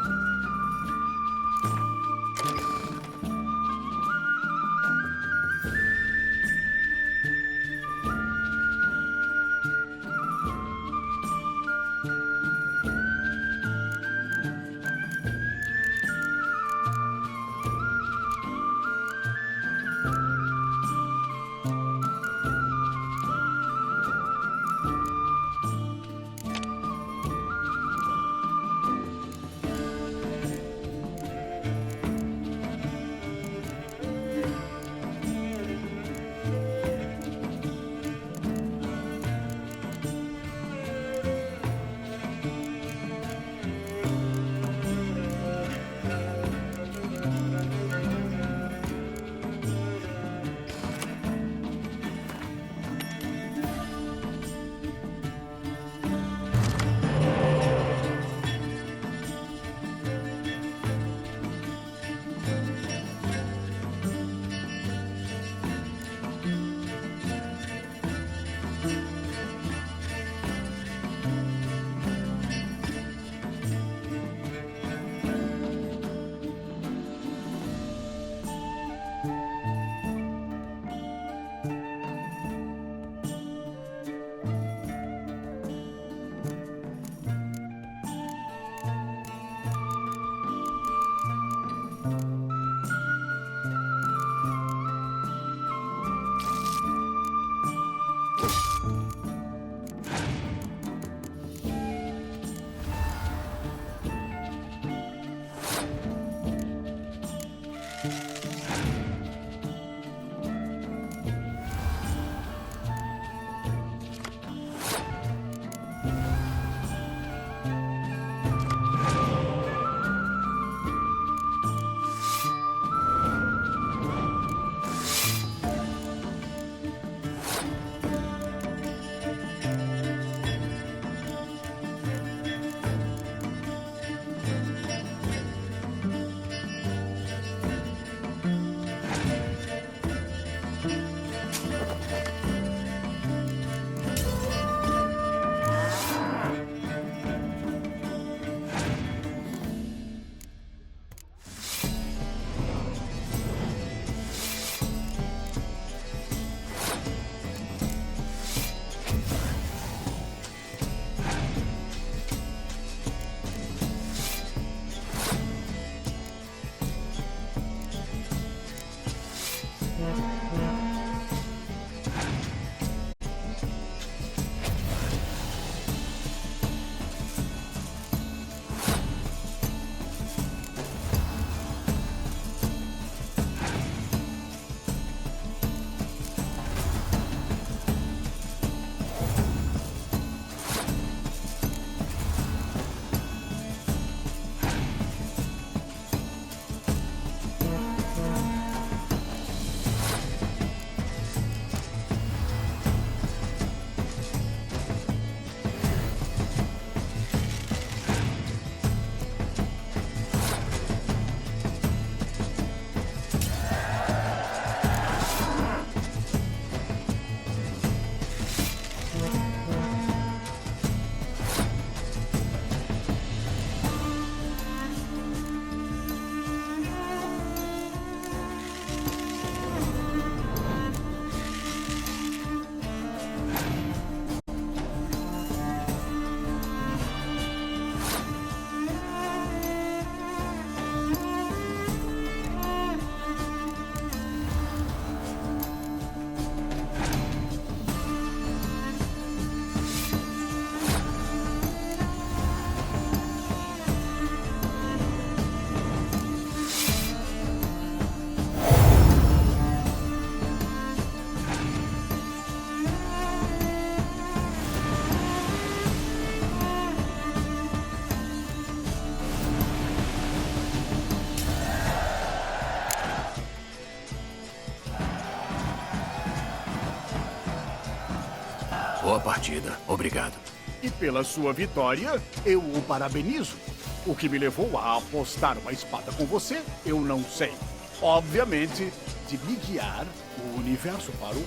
Boa partida. Obrigado. E pela sua vitória, eu o parabenizo. O que me levou a apostar uma espada com você, eu não sei. Obviamente, de me guiar o universo parou.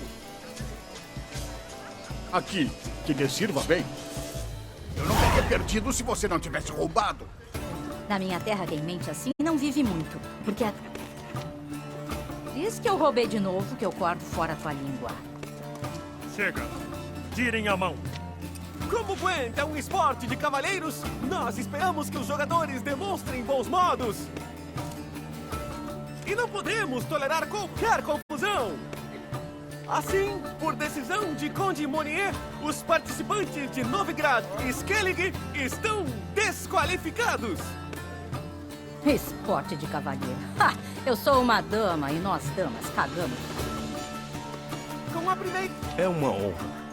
Aqui, que lhe sirva bem. Eu não teria perdido se você não tivesse roubado. Na minha terra, quem mente assim não vive muito. Porque diz que eu roubei de novo, que eu corto fora a tua língua. Chega. Tirem a mão. Como Gwent é um esporte de cavaleiros, nós esperamos que os jogadores demonstrem bons modos. E não podemos tolerar qualquer confusão. Assim, por decisão de Conde Monier, os participantes de Novigrad e Skellig estão desqualificados. Esporte de cavalheiro. Ha! Eu sou uma dama e nós damas cagamos. Com a primeira... É uma honra.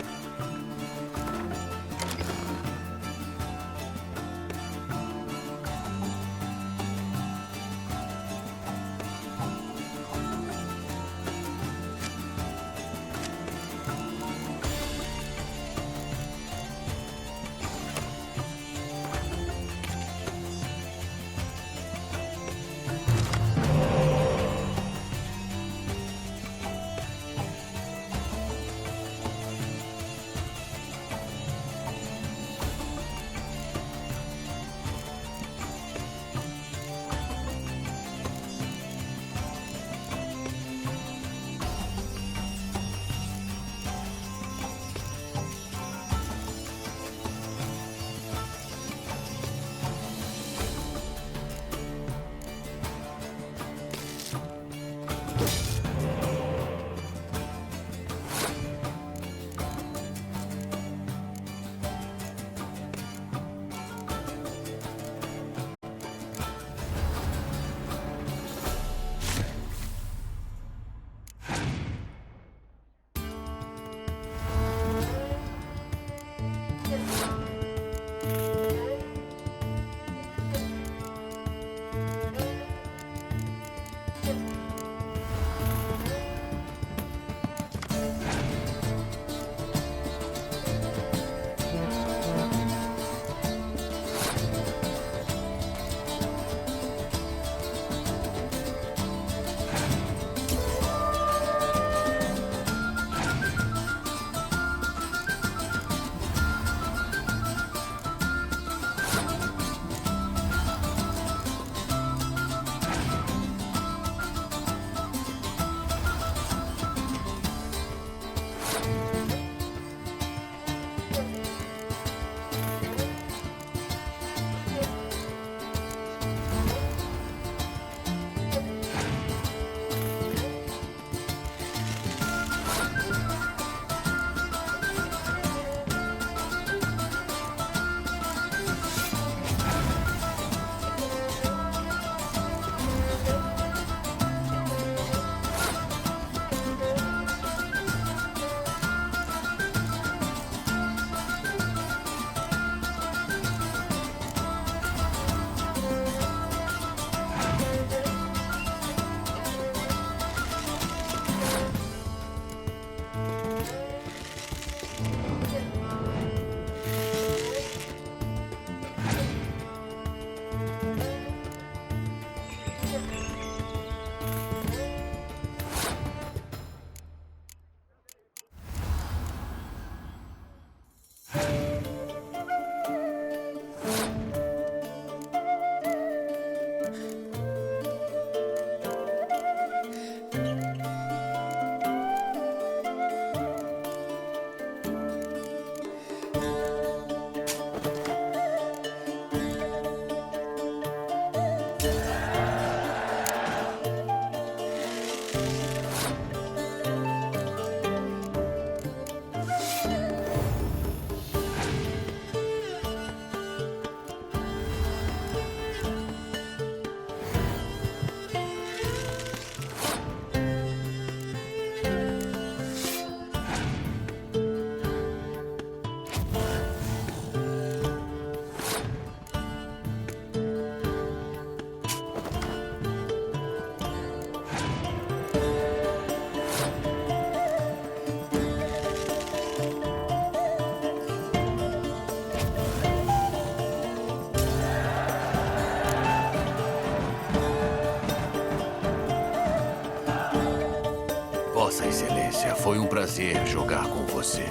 Vossa Excelência, foi um prazer jogar com você.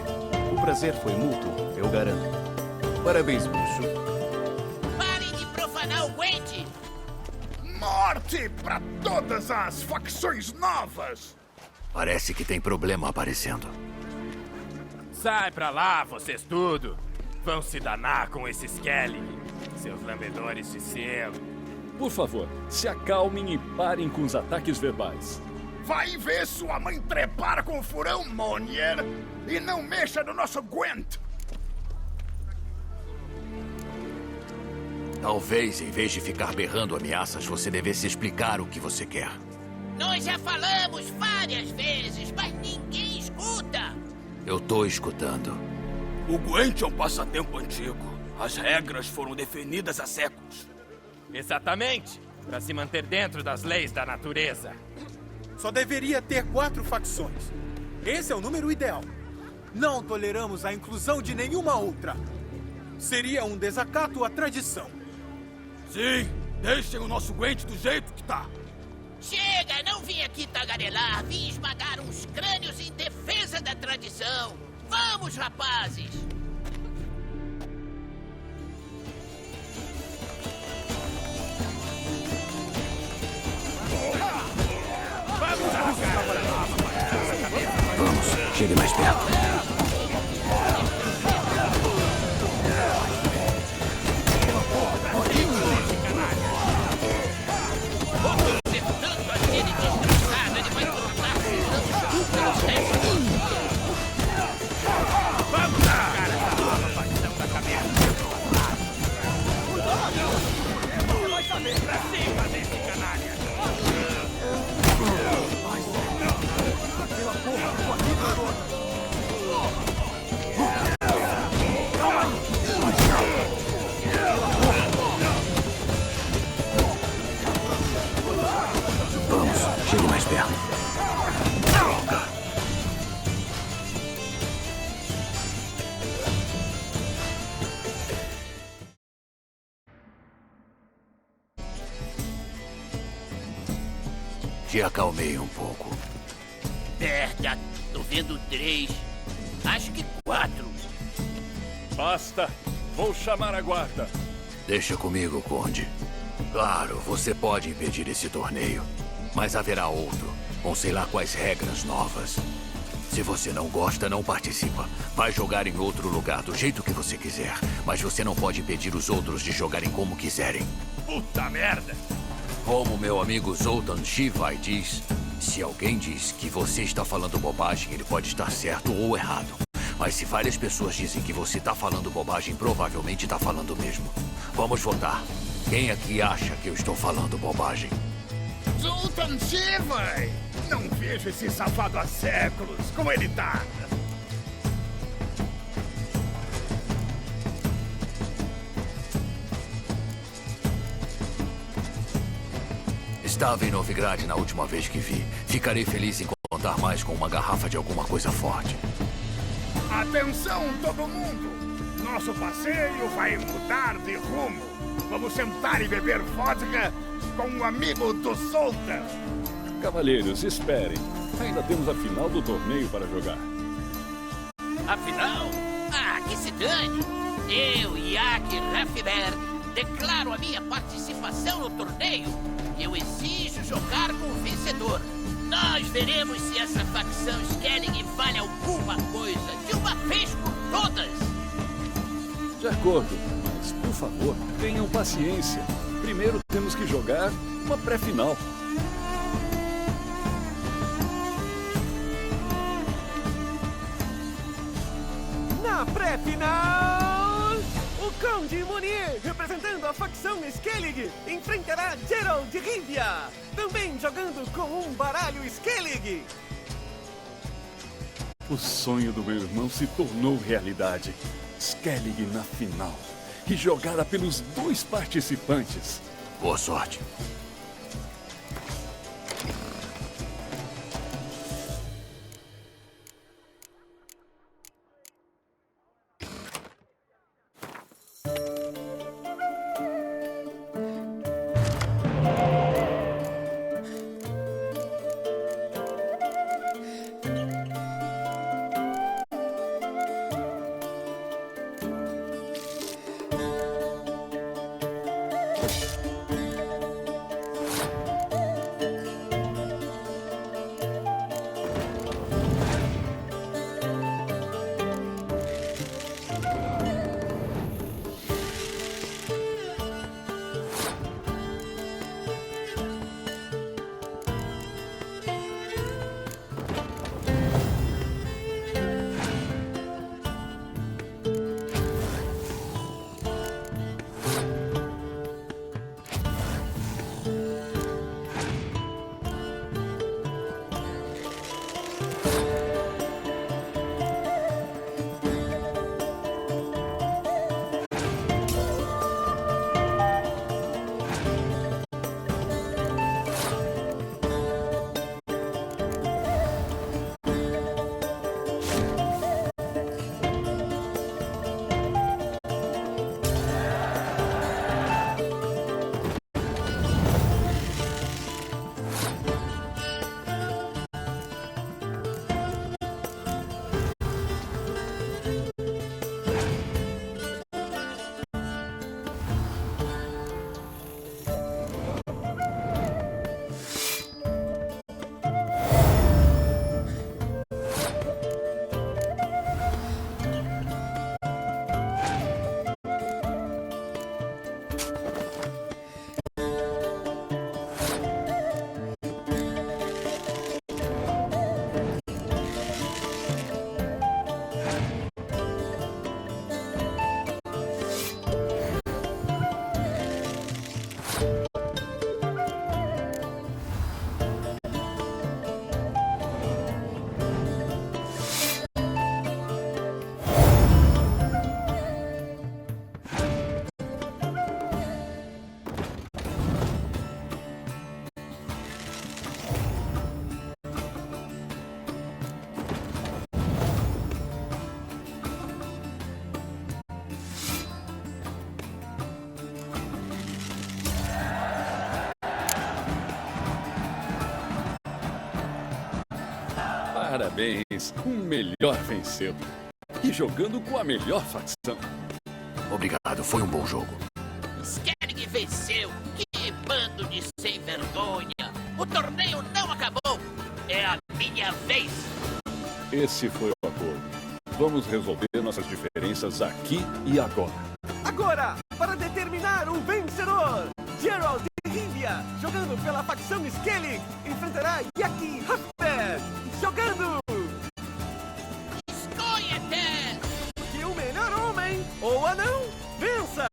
O prazer foi mútuo, eu garanto. Parabéns, bruxo. Parem de profanar o Gwent! Morte para todas as facções novas! Parece que tem problema aparecendo. Sai pra lá, vocês tudo! Vão se danar com esse Skellig, seus lambedores de selo. Por favor, se acalmem e parem com os ataques verbais. Vai ver sua mãe trepar com o furão, Monier! E não mexa no nosso Gwent! Talvez, em vez de ficar berrando ameaças, você devesse explicar o que você quer. Nós já falamos várias vezes, mas ninguém escuta! Eu tô escutando. O Gwent é um passatempo antigo. As regras foram definidas há séculos. Exatamente, para se manter dentro das leis da natureza. Só deveria ter 4 facções. Esse é o número ideal. Não toleramos a inclusão de nenhuma outra. Seria um desacato à tradição. Sim, deixem o nosso Gwent do jeito que tá. Chega, não vim aqui tagarelar, vim esmagar uns crânios em defesa da tradição. Vamos, rapazes! Vamos, chegue mais perto. Vamos, chegue mais perto. Te acalmei um pouco. Merda, tô vendo 3. Acho que 4. Basta! Vou chamar a guarda. Deixa comigo, Conde. Claro, você pode impedir esse torneio. Mas haverá outro, com sei lá quais regras novas. Se você não gosta, não participa. Vai jogar em outro lugar, do jeito que você quiser. Mas você não pode impedir os outros de jogarem como quiserem. Puta merda! Como meu amigo Zoltan Shivai diz, se alguém diz que você está falando bobagem, ele pode estar certo ou errado. Mas se várias pessoas dizem que você está falando bobagem, provavelmente está falando mesmo. Vamos votar. Quem aqui acha que eu estou falando bobagem? Zoltan Shivai! Não vejo esse safado há séculos. Como ele tá? Estava em Novigrad na última vez que vi. Ficarei feliz em contar mais com uma garrafa de alguma coisa forte. Atenção, todo mundo! Nosso passeio vai mudar de rumo. Vamos sentar e beber vodka com um amigo do Zoltan. Cavalheiros, esperem. Ainda temos a final do torneio para jogar. Afinal, que se dane! Eu, Yak Raffberg, declaro a minha participação no torneio. Eu exijo jogar com o vencedor. Nós veremos se essa facção Skellig vale alguma coisa, de uma vez por todas. De acordo, mas por favor, tenham paciência. Primeiro temos que jogar uma pré-final. Na pré-final, o Conde Monier, representando a facção Skellig, enfrentará Geralt de Rivia, também jogando com um baralho Skellig. O sonho do meu irmão se tornou realidade. Skellig na final. E jogada pelos 2 participantes. Boa sorte. Parabéns. O melhor venceu. E jogando com a melhor facção. Obrigado, foi um bom jogo. Skellig venceu. Que bando de sem vergonha. O torneio não acabou. É a minha vez. Esse foi o acordo. Vamos resolver nossas diferenças aqui e agora. Agora, para determinar o vencedor, Gerald de Rivia, jogando pela facção Skellig, enfrentará Yaki Rafberg, jogando... Escolha-te! Que o melhor homem, ou anão, vença!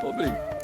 Obrigado.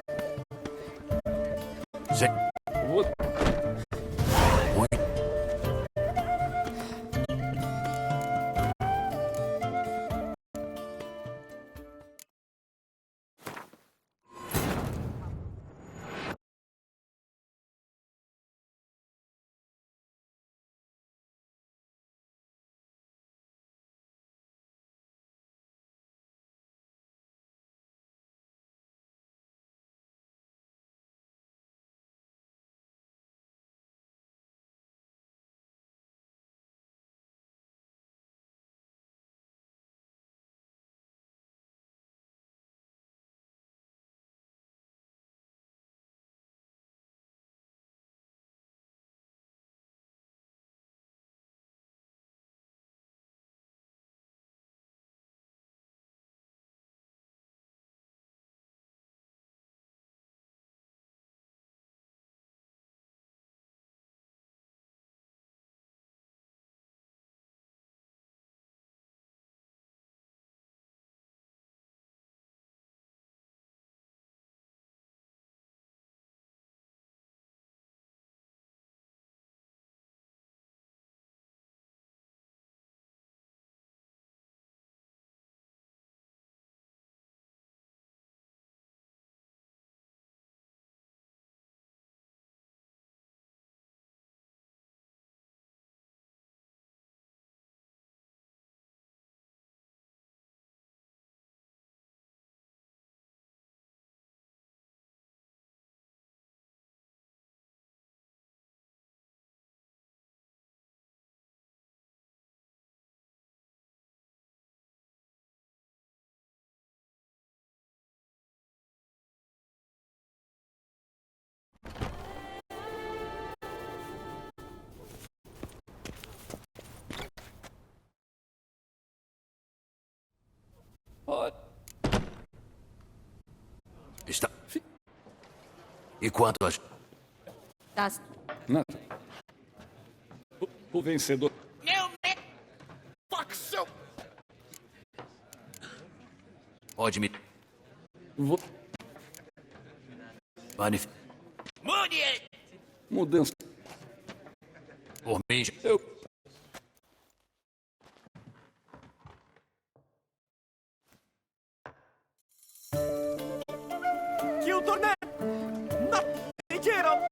E quanto às... Das... Nada. O vencedor... Meu me... Facção! Pode me... Vou... Mude! Mudança. Por mim... Eu... Que o torneio não pediram.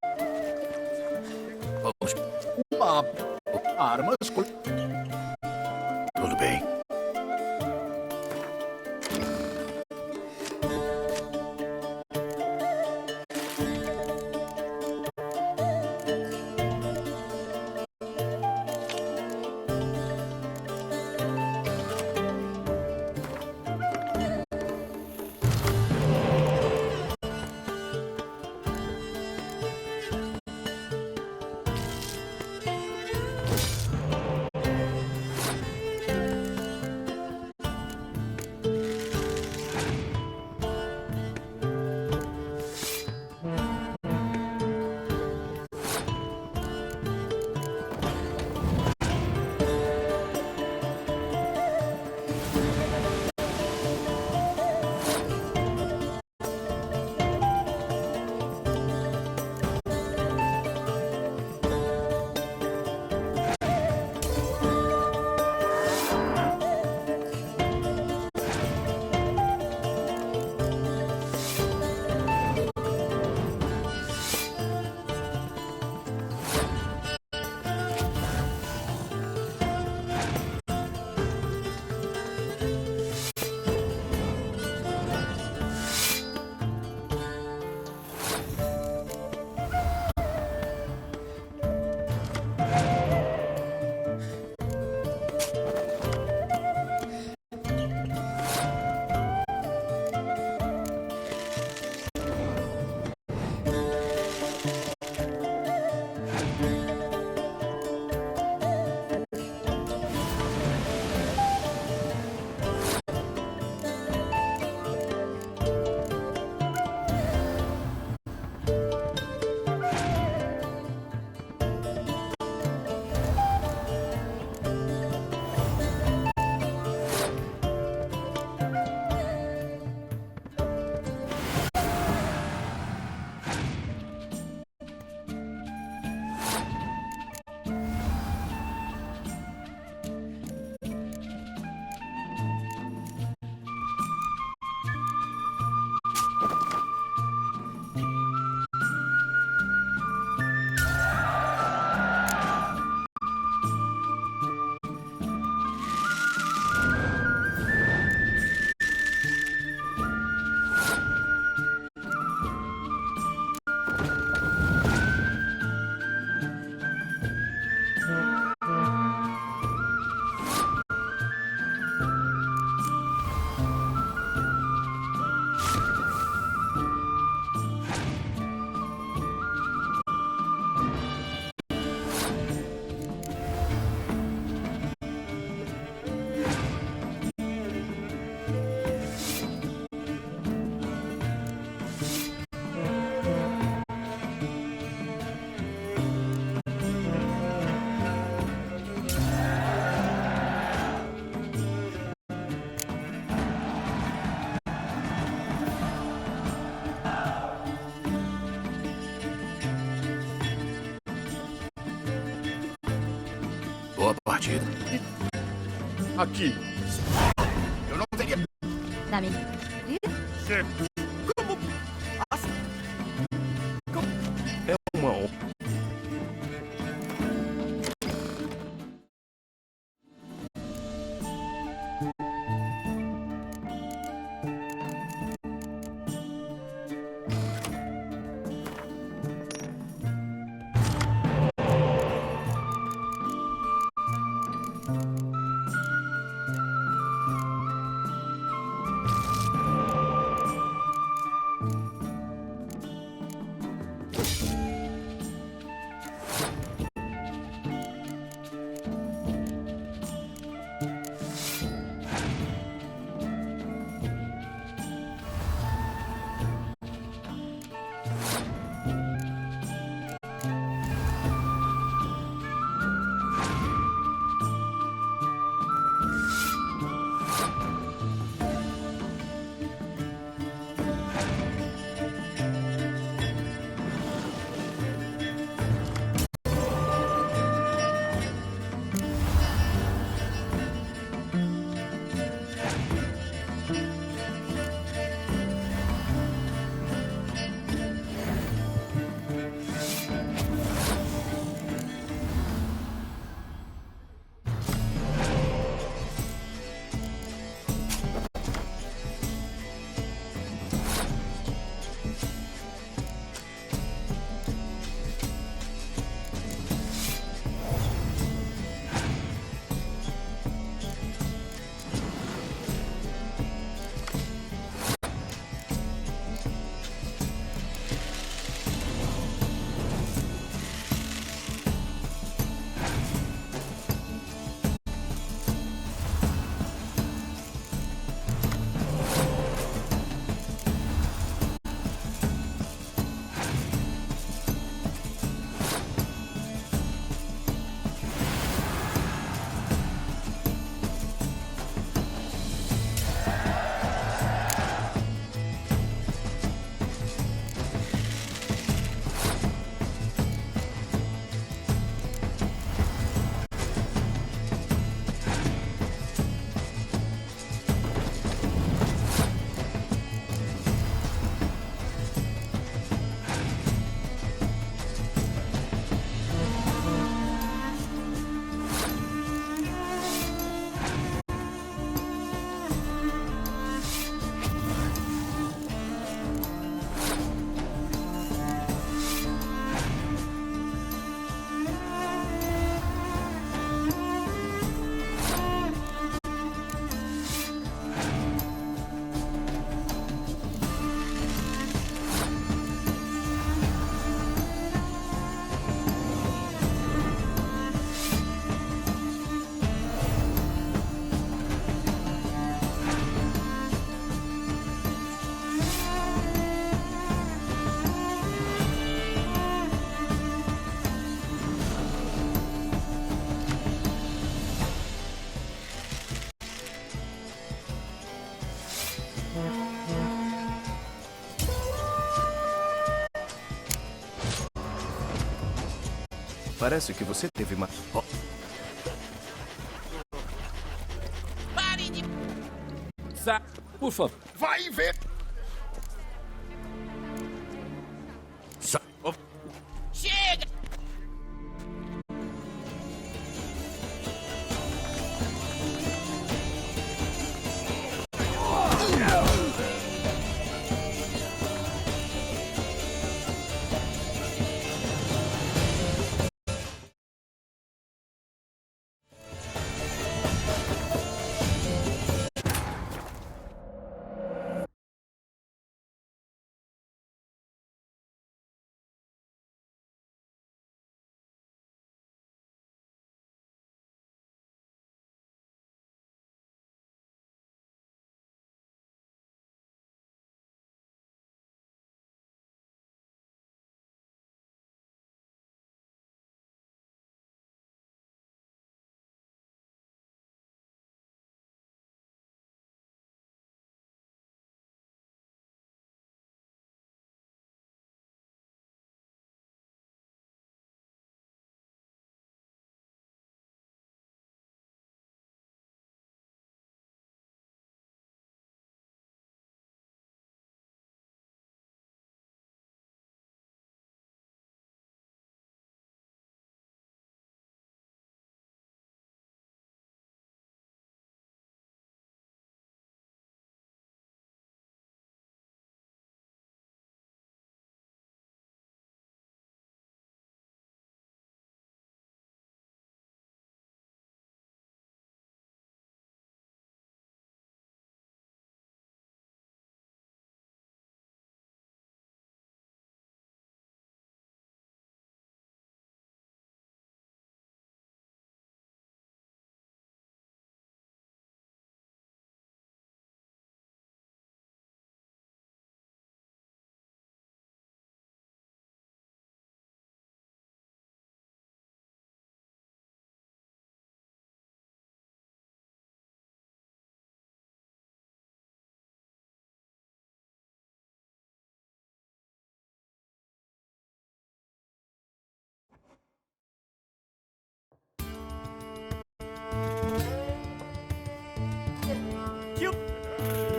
Vamos... Armas... Tudo bem. Boa partida. Aqui. Eu não teria... Na minha... Como assim? É uma honra. Parece que você teve uma... Pare de... Por favor. Vai ver! Chega!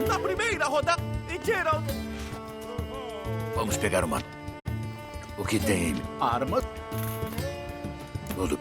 Na primeira rodada, e Gerald... Vamos pegar uma... O que tem? Arma. Tudo.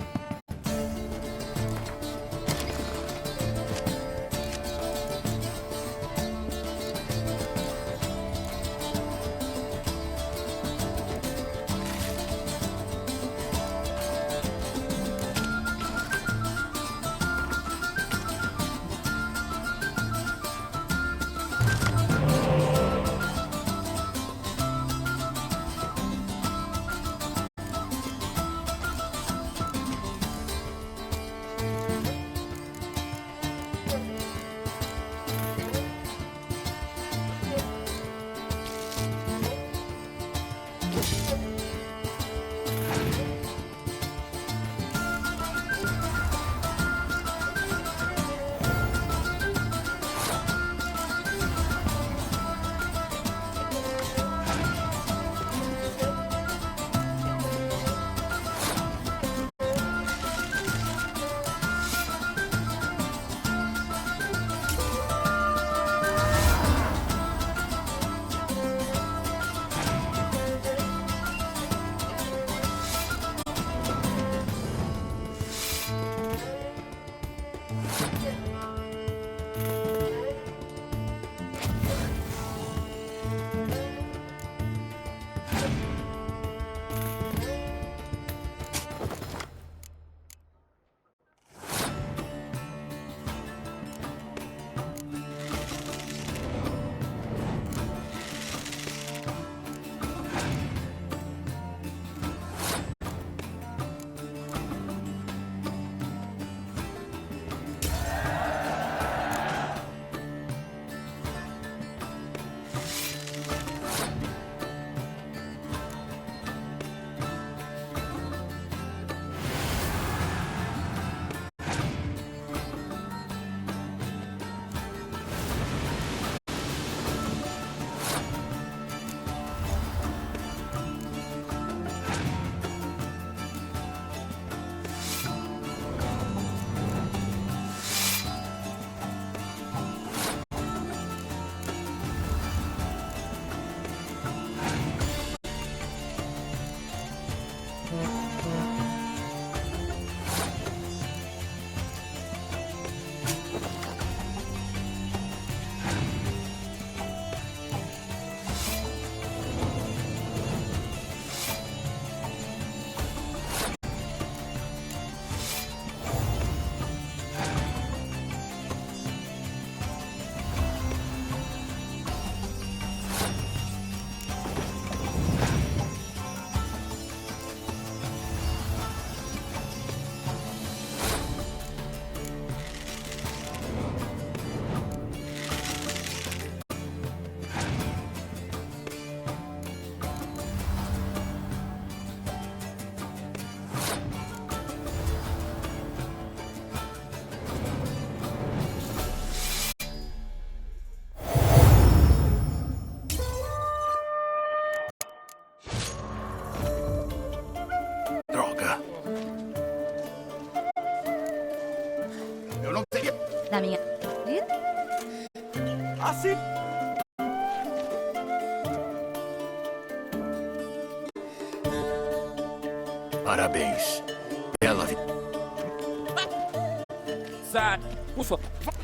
Na minha... Assim... Parabéns. Bela... Sai, por favor.